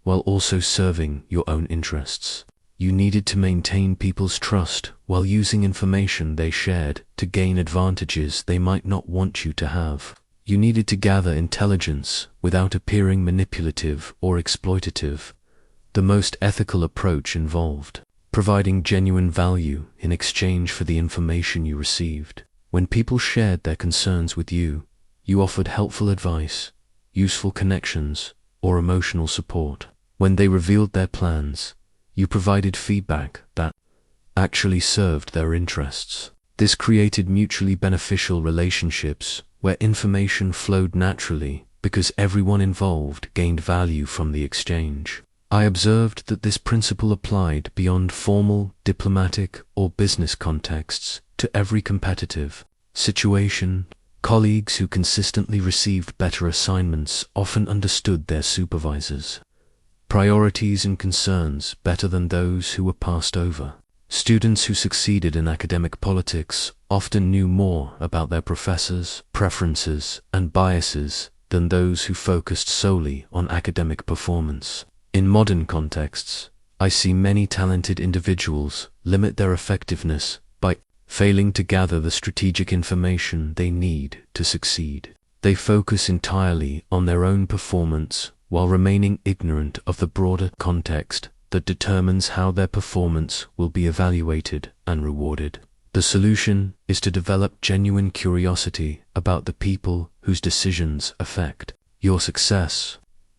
while also serving your own interests. You needed to maintain people's trust while using information they shared to gain advantages they might not want you to have. You needed to gather intelligence without appearing manipulative or exploitative. The most ethical approach involved providing genuine value in exchange for the information you received. When people shared their concerns with you, you offered helpful advice, useful connections, or emotional support. When they revealed their plans, you provided feedback that actually served their interests. This created mutually beneficial relationships where information flowed naturally because everyone involved gained value from the exchange. I observed that this principle applied beyond formal, diplomatic, or business contexts to every competitive situation. Colleagues who consistently received better assignments often understood their supervisors' priorities and concerns better than those who were passed over. Students who succeeded in academic politics often knew more about their professors' preferences and biases than those who focused solely on academic performance. In modern contexts, I see many talented individuals limit their effectiveness by failing to gather the strategic information they need to succeed. They focus entirely on their own performance while remaining ignorant of the broader context that determines how their performance will be evaluated and rewarded. The solution is to develop genuine curiosity about the people whose decisions affect your success.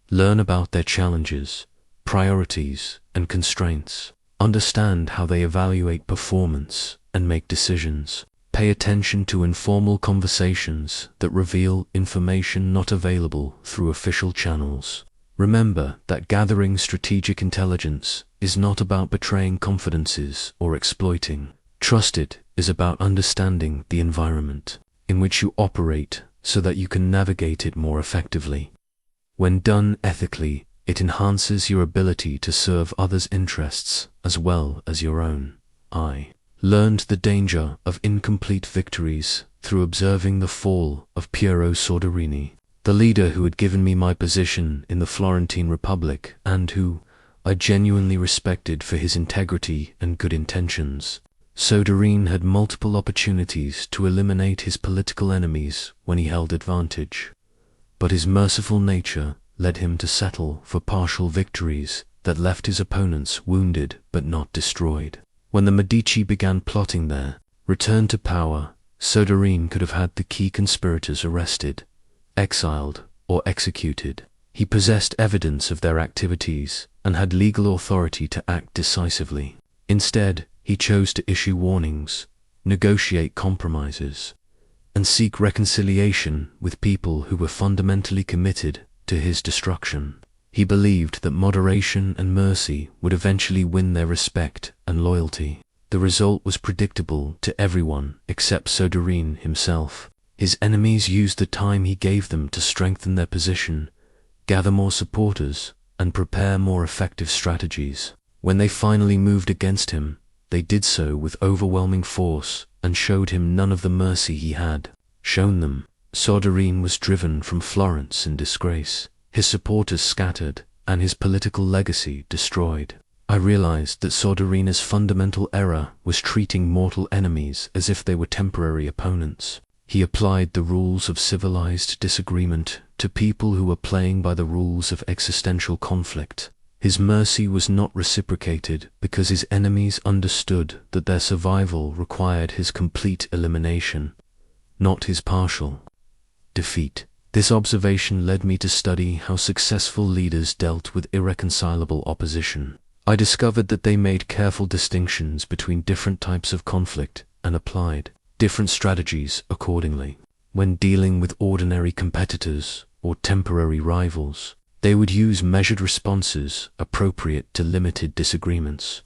Learn about their challenges, priorities, and constraints. Understand how they evaluate performance and make decisions. Pay attention to informal conversations that reveal information not available through official channels. Remember that gathering strategic intelligence is not about betraying confidences or exploiting. Trusted is about understanding the environment in which you operate so that you can navigate it more effectively. When done ethically, it enhances your ability to serve others' interests as well as your own. I learned the danger of incomplete victories through observing the fall of Piero Soderini, the leader who had given me my position in the Florentine Republic and who I genuinely respected for his integrity and good intentions. Soderini had multiple opportunities to eliminate his political enemies when he held advantage, but his merciful nature led him to settle for partial victories that left his opponents wounded but not destroyed. When the Medici began plotting their return to power, Soderini could have had the key conspirators arrested, exiled, or executed. He possessed evidence of their activities and had legal authority to act decisively. Instead, he chose to issue warnings, negotiate compromises, and seek reconciliation with people who were fundamentally committed to his destruction. He believed that moderation and mercy would eventually win their respect and loyalty. The result was predictable to everyone except Soderini himself. His enemies used the time he gave them to strengthen their position, gather more supporters, and prepare more effective strategies. When they finally moved against him, they did so with overwhelming force and showed him none of the mercy he had shown them. Soderini was driven from Florence in disgrace, his supporters scattered, and his political legacy destroyed. I realized that Soderini's fundamental error was treating mortal enemies as if they were temporary opponents. He applied the rules of civilized disagreement to people who were playing by the rules of existential conflict. His mercy was not reciprocated because his enemies understood that their survival required his complete elimination, not his partial defeat. This observation led me to study how successful leaders dealt with irreconcilable opposition. I discovered that they made careful distinctions between different types of conflict and applied different strategies accordingly. When dealing with ordinary competitors or temporary rivals, they would use measured responses appropriate to limited disagreements.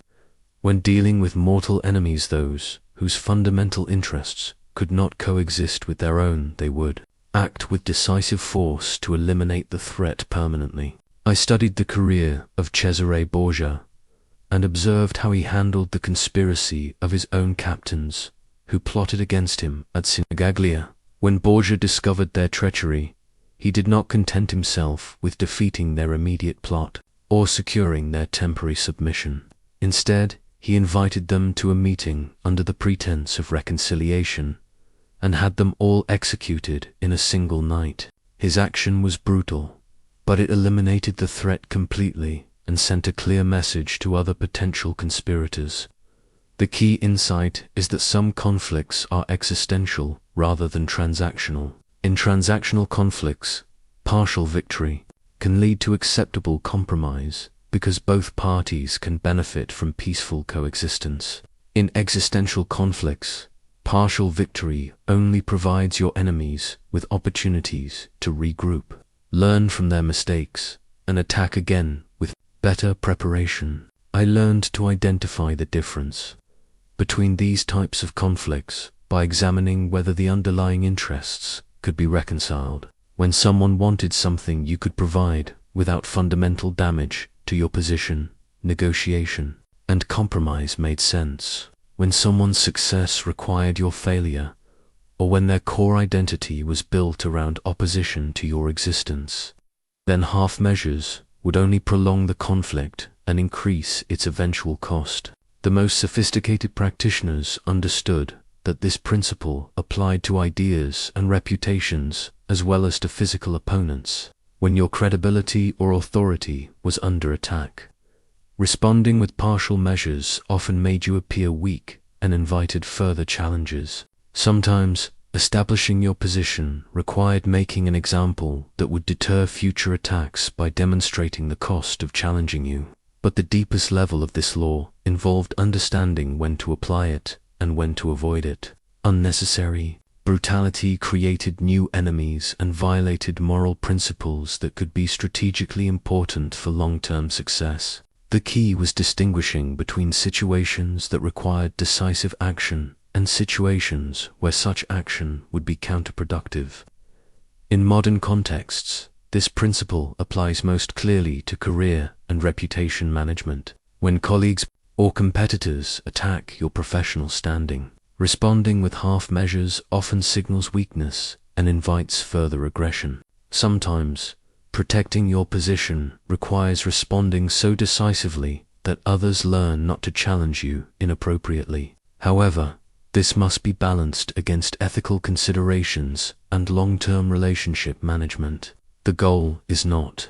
When dealing with mortal enemies, those whose fundamental interests could not coexist with their own, they would act with decisive force to eliminate the threat permanently. I studied the career of Cesare Borgia and observed how he handled the conspiracy of his own captains who plotted against him at Sinigaglia. When Borgia discovered their treachery, he did not content himself with defeating their immediate plot or securing their temporary submission. Instead, he invited them to a meeting under the pretense of reconciliation and had them all executed in a single night. His action was brutal, but it eliminated the threat completely and sent a clear message to other potential conspirators. The key insight is that some conflicts are existential rather than transactional. In transactional conflicts, partial victory can lead to acceptable compromise because both parties can benefit from peaceful coexistence. In existential conflicts, partial victory only provides your enemies with opportunities to regroup, learn from their mistakes, and attack again with better preparation. I learned to identify the difference between these types of conflicts by examining whether the underlying interests could be reconciled. When someone wanted something you could provide without fundamental damage to your position, negotiation and compromise made sense. When someone's success required your failure, or when their core identity was built around opposition to your existence, then half measures would only prolong the conflict and increase its eventual cost. The most sophisticated practitioners understood that this principle applied to ideas and reputations as well as to physical opponents. When your credibility or authority was under attack, responding with partial measures often made you appear weak and invited further challenges. Sometimes, establishing your position required making an example that would deter future attacks by demonstrating the cost of challenging you. But the deepest level of this law involved understanding when to apply it and when to avoid it. Unnecessary brutality created new enemies and violated moral principles that could be strategically important for long-term success. The key was distinguishing between situations that required decisive action and situations where such action would be counterproductive. In modern contexts, this principle applies most clearly to career and reputation management. When colleagues or competitors attack your professional standing, responding with half measures often signals weakness and invites further aggression. Sometimes, protecting your position requires responding so decisively that others learn not to challenge you inappropriately. However, this must be balanced against ethical considerations and long-term relationship management. The goal is not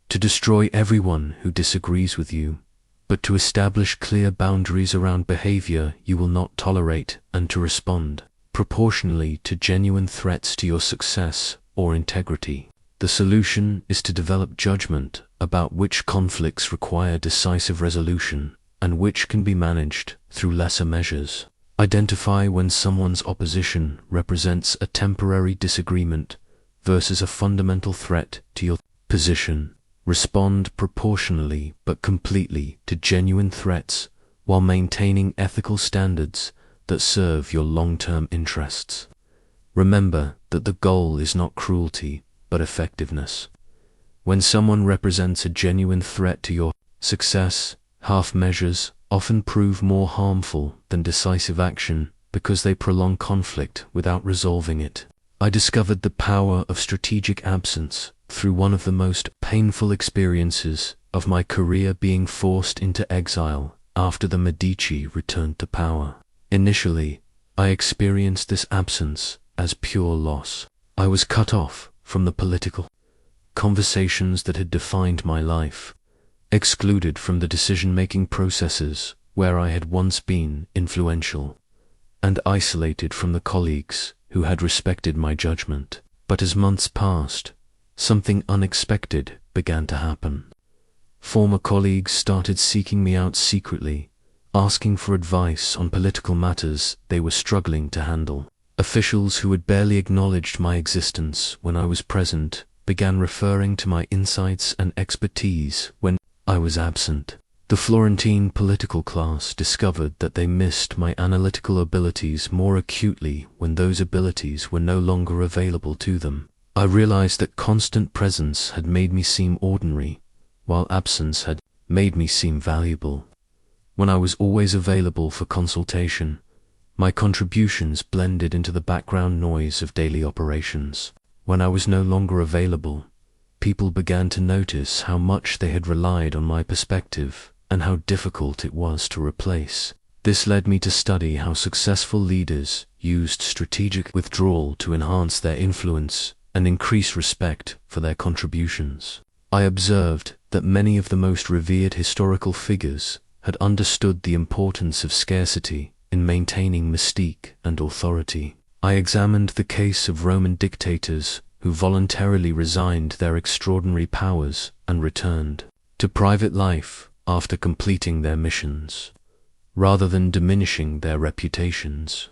to destroy everyone who disagrees with you, but to establish clear boundaries around behavior you will not tolerate and to respond proportionally to genuine threats to your success or integrity. The solution is to develop judgment about which conflicts require decisive resolution and which can be managed through lesser measures. Identify when someone's opposition represents a temporary disagreement versus a fundamental threat to your position. Respond proportionally but completely to genuine threats while maintaining ethical standards that serve your long-term interests. Remember that the goal is not cruelty, but effectiveness. When someone represents a genuine threat to your success, half measures often prove more harmful than decisive action because they prolong conflict without resolving it. I discovered the power of strategic absence through one of the most painful experiences of my career, being forced into exile after the Medici returned to power. Initially, I experienced this absence as pure loss. I was cut off from the political conversations that had defined my life, excluded from the decision-making processes where I had once been influential, and isolated from the colleagues who had respected my judgment. But as months passed, something unexpected began to happen. Former colleagues started seeking me out secretly, asking for advice on political matters they were struggling to handle. Officials who had barely acknowledged my existence when I was present began referring to my insights and expertise when I was absent. The Florentine political class discovered that they missed my analytical abilities more acutely when those abilities were no longer available to them. I realized that constant presence had made me seem ordinary, while absence had made me seem valuable. When I was always available for consultation, my contributions blended into the background noise of daily operations. When I was no longer available, people began to notice how much they had relied on my perspective and how difficult it was to replace. This led me to study how successful leaders used strategic withdrawal to enhance their influence and increase respect for their contributions. I observed that many of the most revered historical figures had understood the importance of scarcity in maintaining mystique and authority. I examined the case of Roman dictators who voluntarily resigned their extraordinary powers and returned to private life after completing their missions, rather than diminishing their reputations.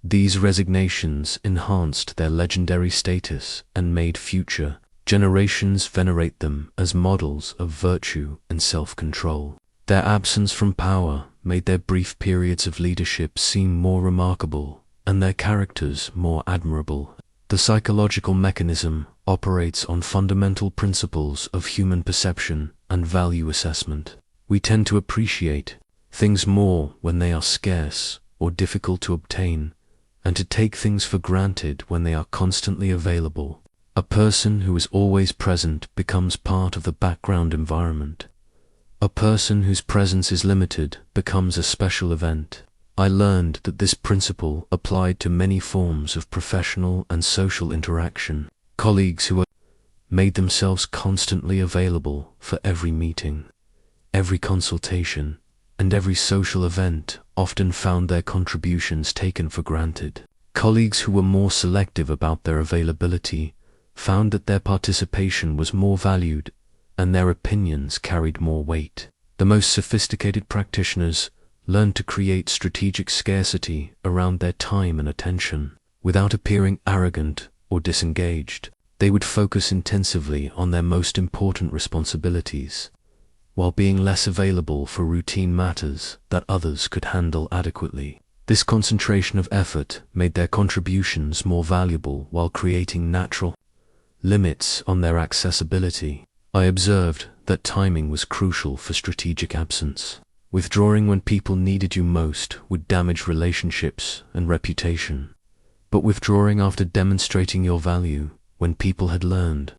These resignations enhanced their legendary status and made future generations venerate them as models of virtue and self-control. Their absence from power made their brief periods of leadership seem more remarkable and their characters more admirable. The psychological mechanism operates on fundamental principles of human perception and value assessment. We tend to appreciate things more when they are scarce or difficult to obtain, and to take things for granted when they are constantly available. A person who is always present becomes part of the background environment. A person whose presence is limited becomes a special event. I learned that this principle applied to many forms of professional and social interaction. Colleagues who made themselves constantly available for every meeting, every consultation, and every social event often found their contributions taken for granted. Colleagues who were more selective about their availability found that their participation was more valued and their opinions carried more weight. The most sophisticated practitioners learned to create strategic scarcity around their time and attention. Without appearing arrogant or disengaged, they would focus intensively on their most important responsibilities, while being less available for routine matters that others could handle adequately. This concentration of effort made their contributions more valuable while creating natural limits on their accessibility. I observed that timing was crucial for strategic absence. Withdrawing when people needed you most would damage relationships and reputation, but withdrawing after demonstrating your value when people had learned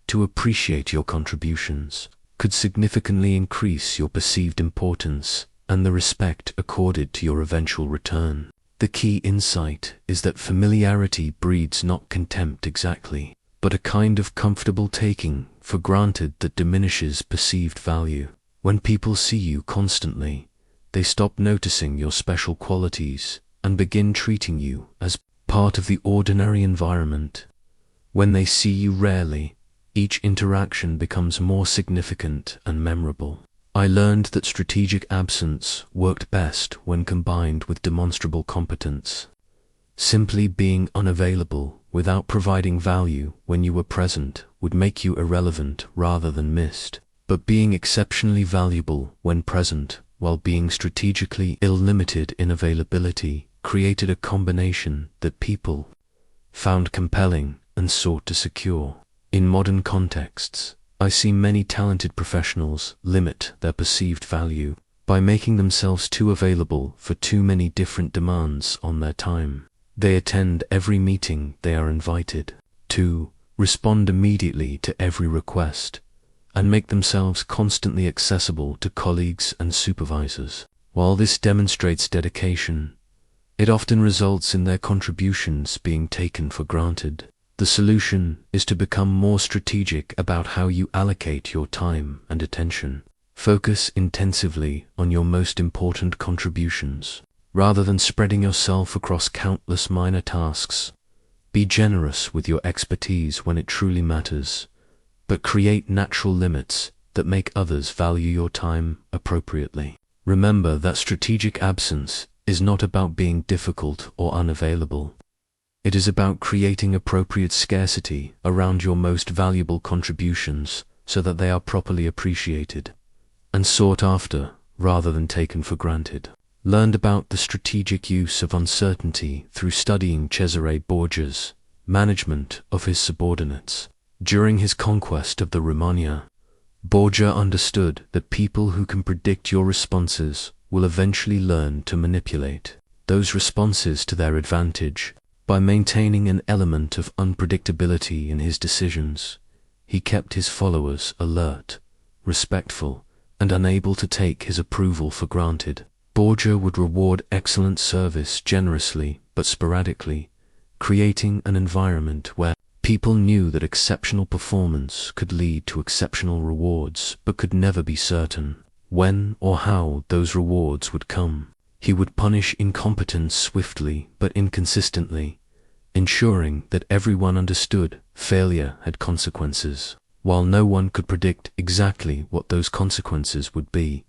to appreciate your contributions could significantly increase your perceived importance and the respect accorded to your eventual return. The key insight is that familiarity breeds not contempt exactly, but a kind of comfortable taking for granted that diminishes perceived value. When people see you constantly, they stop noticing your special qualities and begin treating you as part of the ordinary environment. When they see you rarely, each interaction becomes more significant and memorable. I learned that strategic absence worked best when combined with demonstrable competence. Simply being unavailable without providing value when you were present would make you irrelevant rather than missed. But being exceptionally valuable when present while being strategically ill-limited in availability created a combination that people found compelling and sought to secure. In modern contexts, I see many talented professionals limit their perceived value by making themselves too available for too many different demands on their time. They attend every meeting they are invited to, respond immediately to every request, and make themselves constantly accessible to colleagues and supervisors. While this demonstrates dedication, it often results in their contributions being taken for granted. The solution is to become more strategic about how you allocate your time and attention. Focus intensively on your most important contributions, rather than spreading yourself across countless minor tasks. Be generous with your expertise when it truly matters, but create natural limits that make others value your time appropriately. Remember that strategic absence is not about being difficult or unavailable. It is about creating appropriate scarcity around your most valuable contributions so that they are properly appreciated and sought after rather than taken for granted. Learned about the strategic use of uncertainty through studying Cesare Borgia's management of his subordinates. During his conquest of the Romagna, Borgia understood that people who can predict your responses will eventually learn to manipulate those responses to their advantage. By maintaining an element of unpredictability in his decisions, he kept his followers alert, respectful, and unable to take his approval for granted. Borgia would reward excellent service generously but sporadically, creating an environment where people knew that exceptional performance could lead to exceptional rewards but could never be certain when or how those rewards would come. He would punish incompetence swiftly but inconsistently, ensuring that everyone understood failure had consequences. While no one could predict exactly what those consequences would be,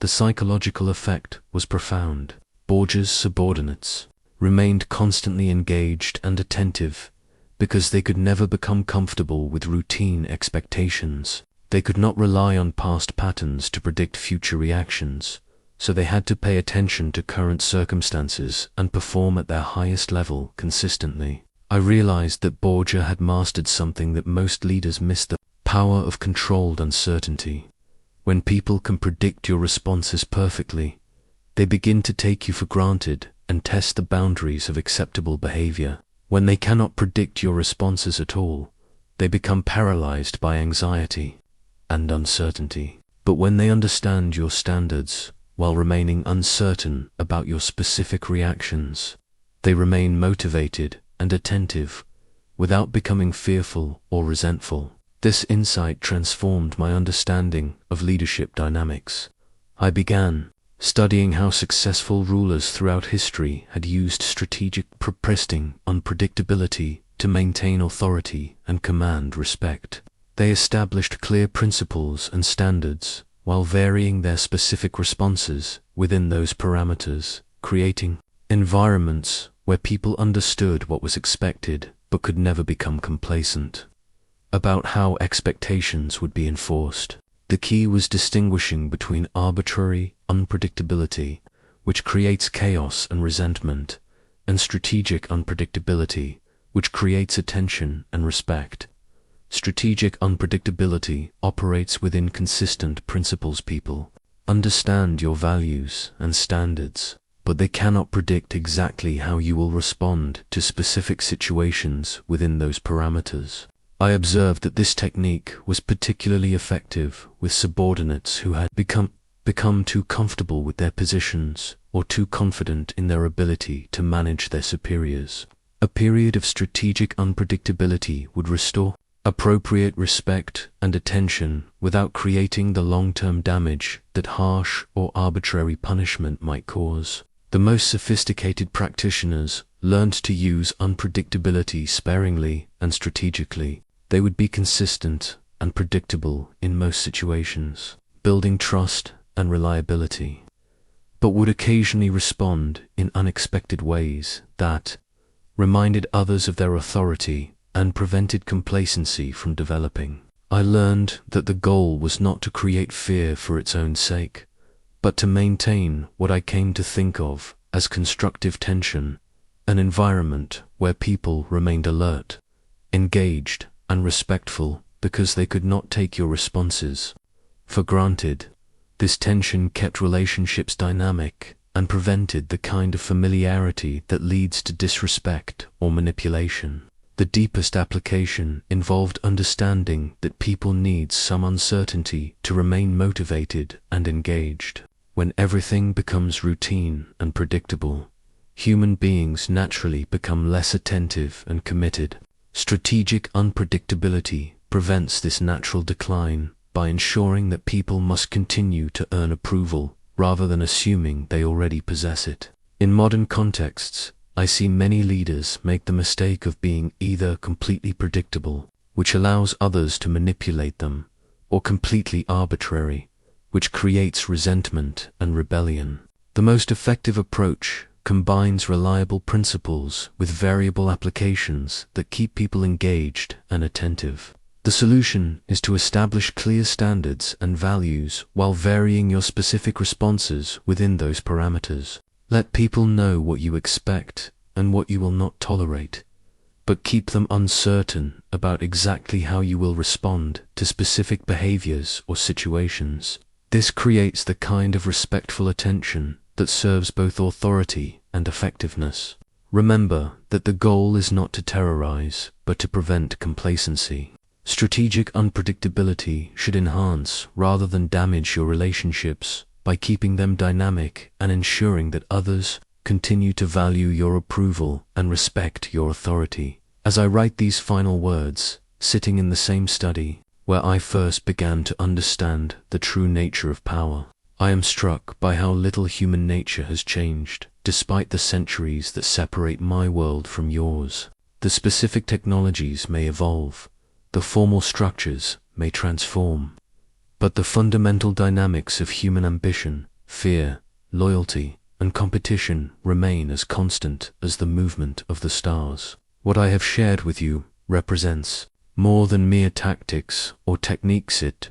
the psychological effect was profound. Borgia's subordinates remained constantly engaged and attentive because they could never become comfortable with routine expectations. They could not rely on past patterns to predict future reactions, so they had to pay attention to current circumstances and perform at their highest level consistently. I realized that Borgia had mastered something that most leaders miss: the power of controlled uncertainty. When people can predict your responses perfectly, they begin to take you for granted and test the boundaries of acceptable behavior. When they cannot predict your responses at all, they become paralyzed by anxiety and uncertainty. But when they understand your standards while remaining uncertain about your specific reactions, they remain motivated and attentive without becoming fearful or resentful. This insight transformed my understanding of leadership dynamics. I began studying how successful rulers throughout history had used strategic unpredictability to maintain authority and command respect. They established clear principles and standards while varying their specific responses within those parameters, creating environments where people understood what was expected but could never become complacent about how expectations would be enforced. The key was distinguishing between arbitrary unpredictability, which creates chaos and resentment, and strategic unpredictability, which creates attention and respect. Strategic unpredictability operates within consistent principles. People understand your values and standards, but they cannot predict exactly how you will respond to specific situations within those parameters. I observed that this technique was particularly effective with subordinates who had become too comfortable with their positions or too confident in their ability to manage their superiors. A period of strategic unpredictability would restore appropriate respect and attention without creating the long-term damage that harsh or arbitrary punishment might cause. The most sophisticated practitioners learned to use unpredictability sparingly and strategically. They would be consistent and predictable in most situations, building trust and reliability, but would occasionally respond in unexpected ways that reminded others of their authority and prevented complacency from developing. I learned that the goal was not to create fear for its own sake, but to maintain what I came to think of as constructive tension, an environment where people remained alert, engaged, and respectful because they could not take your responses for granted. This tension kept relationships dynamic and prevented the kind of familiarity that leads to disrespect or manipulation. The deepest application involved understanding that people need some uncertainty to remain motivated and engaged. When everything becomes routine and predictable, human beings naturally become less attentive and committed. Strategic unpredictability prevents this natural decline by ensuring that people must continue to earn approval rather than assuming they already possess it. In modern contexts, I see many leaders make the mistake of being either completely predictable, which allows others to manipulate them, or completely arbitrary, which creates resentment and rebellion. The most effective approach combines reliable principles with variable applications that keep people engaged and attentive. The solution is to establish clear standards and values while varying your specific responses within those parameters. Let people know what you expect and what you will not tolerate, but keep them uncertain about exactly how you will respond to specific behaviors or situations. This creates the kind of respectful attention that serves both authority and effectiveness. Remember that the goal is not to terrorize, but to prevent complacency. Strategic unpredictability should enhance rather than damage your relationships by keeping them dynamic and ensuring that others continue to value your approval and respect your authority. As I write these final words, sitting in the same study where I first began to understand the true nature of power, I am struck by how little human nature has changed, despite the centuries that separate my world from yours. The specific technologies may evolve, the formal structures may transform, But the fundamental dynamics of human ambition, fear, loyalty, and competition remain as constant as the movement of the stars. What I have shared with you represents more than mere tactics or techniques. It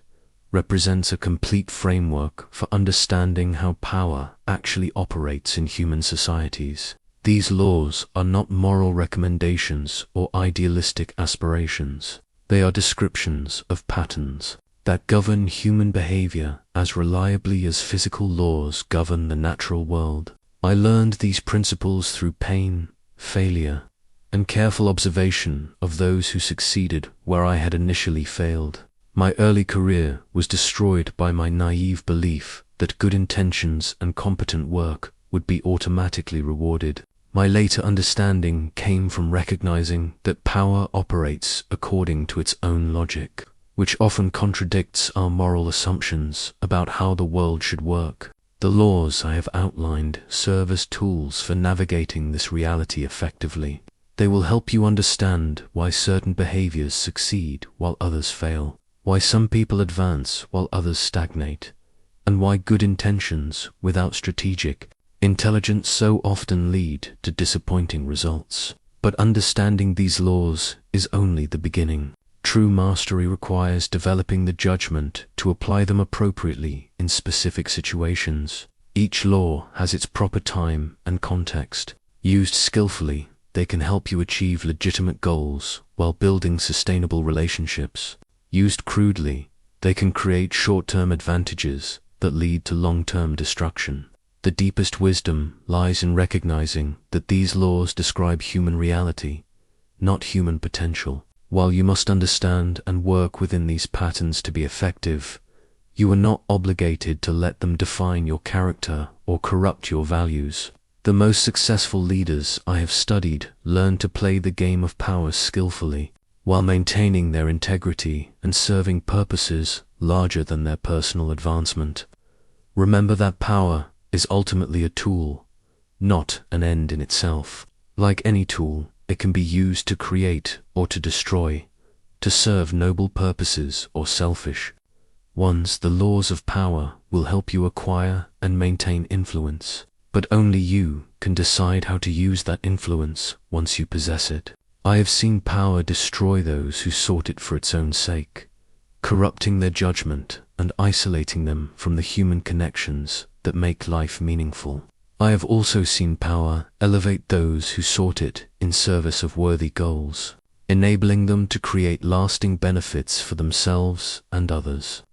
represents a complete framework for understanding how power actually operates in human societies. These laws are not moral recommendations or idealistic aspirations. They are descriptions of patterns that govern human behavior as reliably as physical laws govern the natural world. I learned these principles through pain, failure, and careful observation of those who succeeded where I had initially failed. My early career was destroyed by my naive belief that good intentions and competent work would be automatically rewarded. My later understanding came from recognizing that power operates according to its own logic, which often contradicts our moral assumptions about how the world should work. The laws I have outlined serve as tools for navigating this reality effectively. They will help you understand why certain behaviors succeed while others fail, why some people advance while others stagnate, and why good intentions without strategic intelligence so often lead to disappointing results. But understanding these laws is only the beginning. True mastery requires developing the judgment to apply them appropriately in specific situations. Each law has its proper time and context. Used skillfully, they can help you achieve legitimate goals while building sustainable relationships. Used crudely, they can create short-term advantages that lead to long-term destruction. The deepest wisdom lies in recognizing that these laws describe human reality, not human potential. While you must understand and work within these patterns to be effective, you are not obligated to let them define your character or corrupt your values. The most successful leaders I have studied learn to play the game of power skillfully, while maintaining their integrity and serving purposes larger than their personal advancement. Remember that power is ultimately a tool, not an end in itself. Like any tool, it can be used to create or to destroy, to serve noble purposes or selfish ones. The laws of power will help you acquire and maintain influence, but only you can decide how to use that influence once you possess it. I have seen power destroy those who sought it for its own sake, corrupting their judgment and isolating them from the human connections that make life meaningful. I have also seen power elevate those who sought it in service of worthy goals, enabling them to create lasting benefits for themselves and others.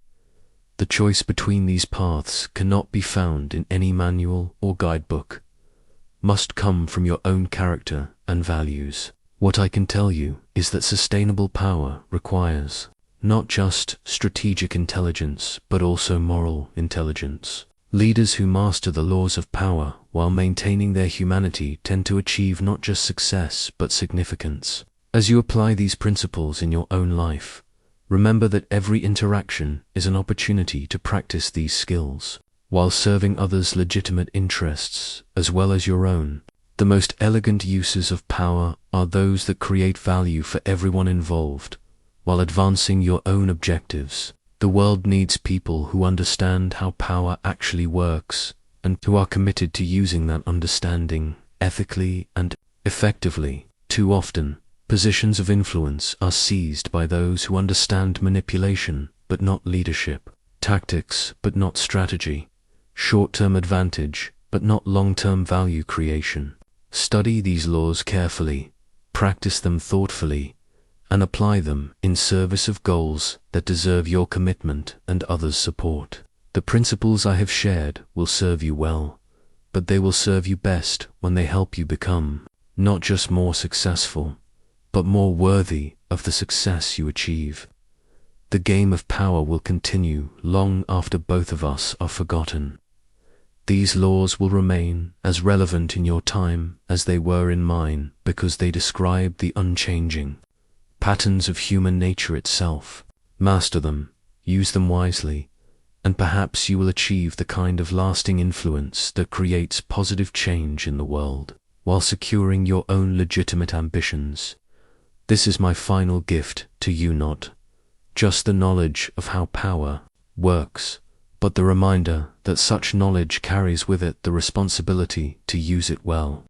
The choice between these paths cannot be found in any manual or guidebook, must come from your own character and values. What I can tell you is that sustainable power requires not just strategic intelligence, but also moral intelligence. Leaders who master the laws of power while maintaining their humanity tend to achieve not just success, but significance. As you apply these principles in your own life, remember that every interaction is an opportunity to practice these skills, while serving others' legitimate interests as well as your own. The most elegant uses of power are those that create value for everyone involved, while advancing your own objectives. The world needs people who understand how power actually works and who are committed to using that understanding ethically and effectively. Too often, positions of influence are seized by those who understand manipulation but not leadership, tactics but not strategy, short-term advantage but not long-term value creation. Study these laws carefully, practice them thoughtfully, and apply them in service of goals that deserve your commitment and others' support. The principles I have shared will serve you well, but they will serve you best when they help you become not just more successful, but more worthy of the success you achieve. The game of power will continue long after both of us are forgotten. These laws will remain as relevant in your time as they were in mine because they describe the unchanging patterns of human nature itself. Master them, use them wisely, and perhaps you will achieve the kind of lasting influence that creates positive change in the world, while securing your own legitimate ambitions. This is my final gift to you, not just the knowledge of how power works, but the reminder that such knowledge carries with it the responsibility to use it well.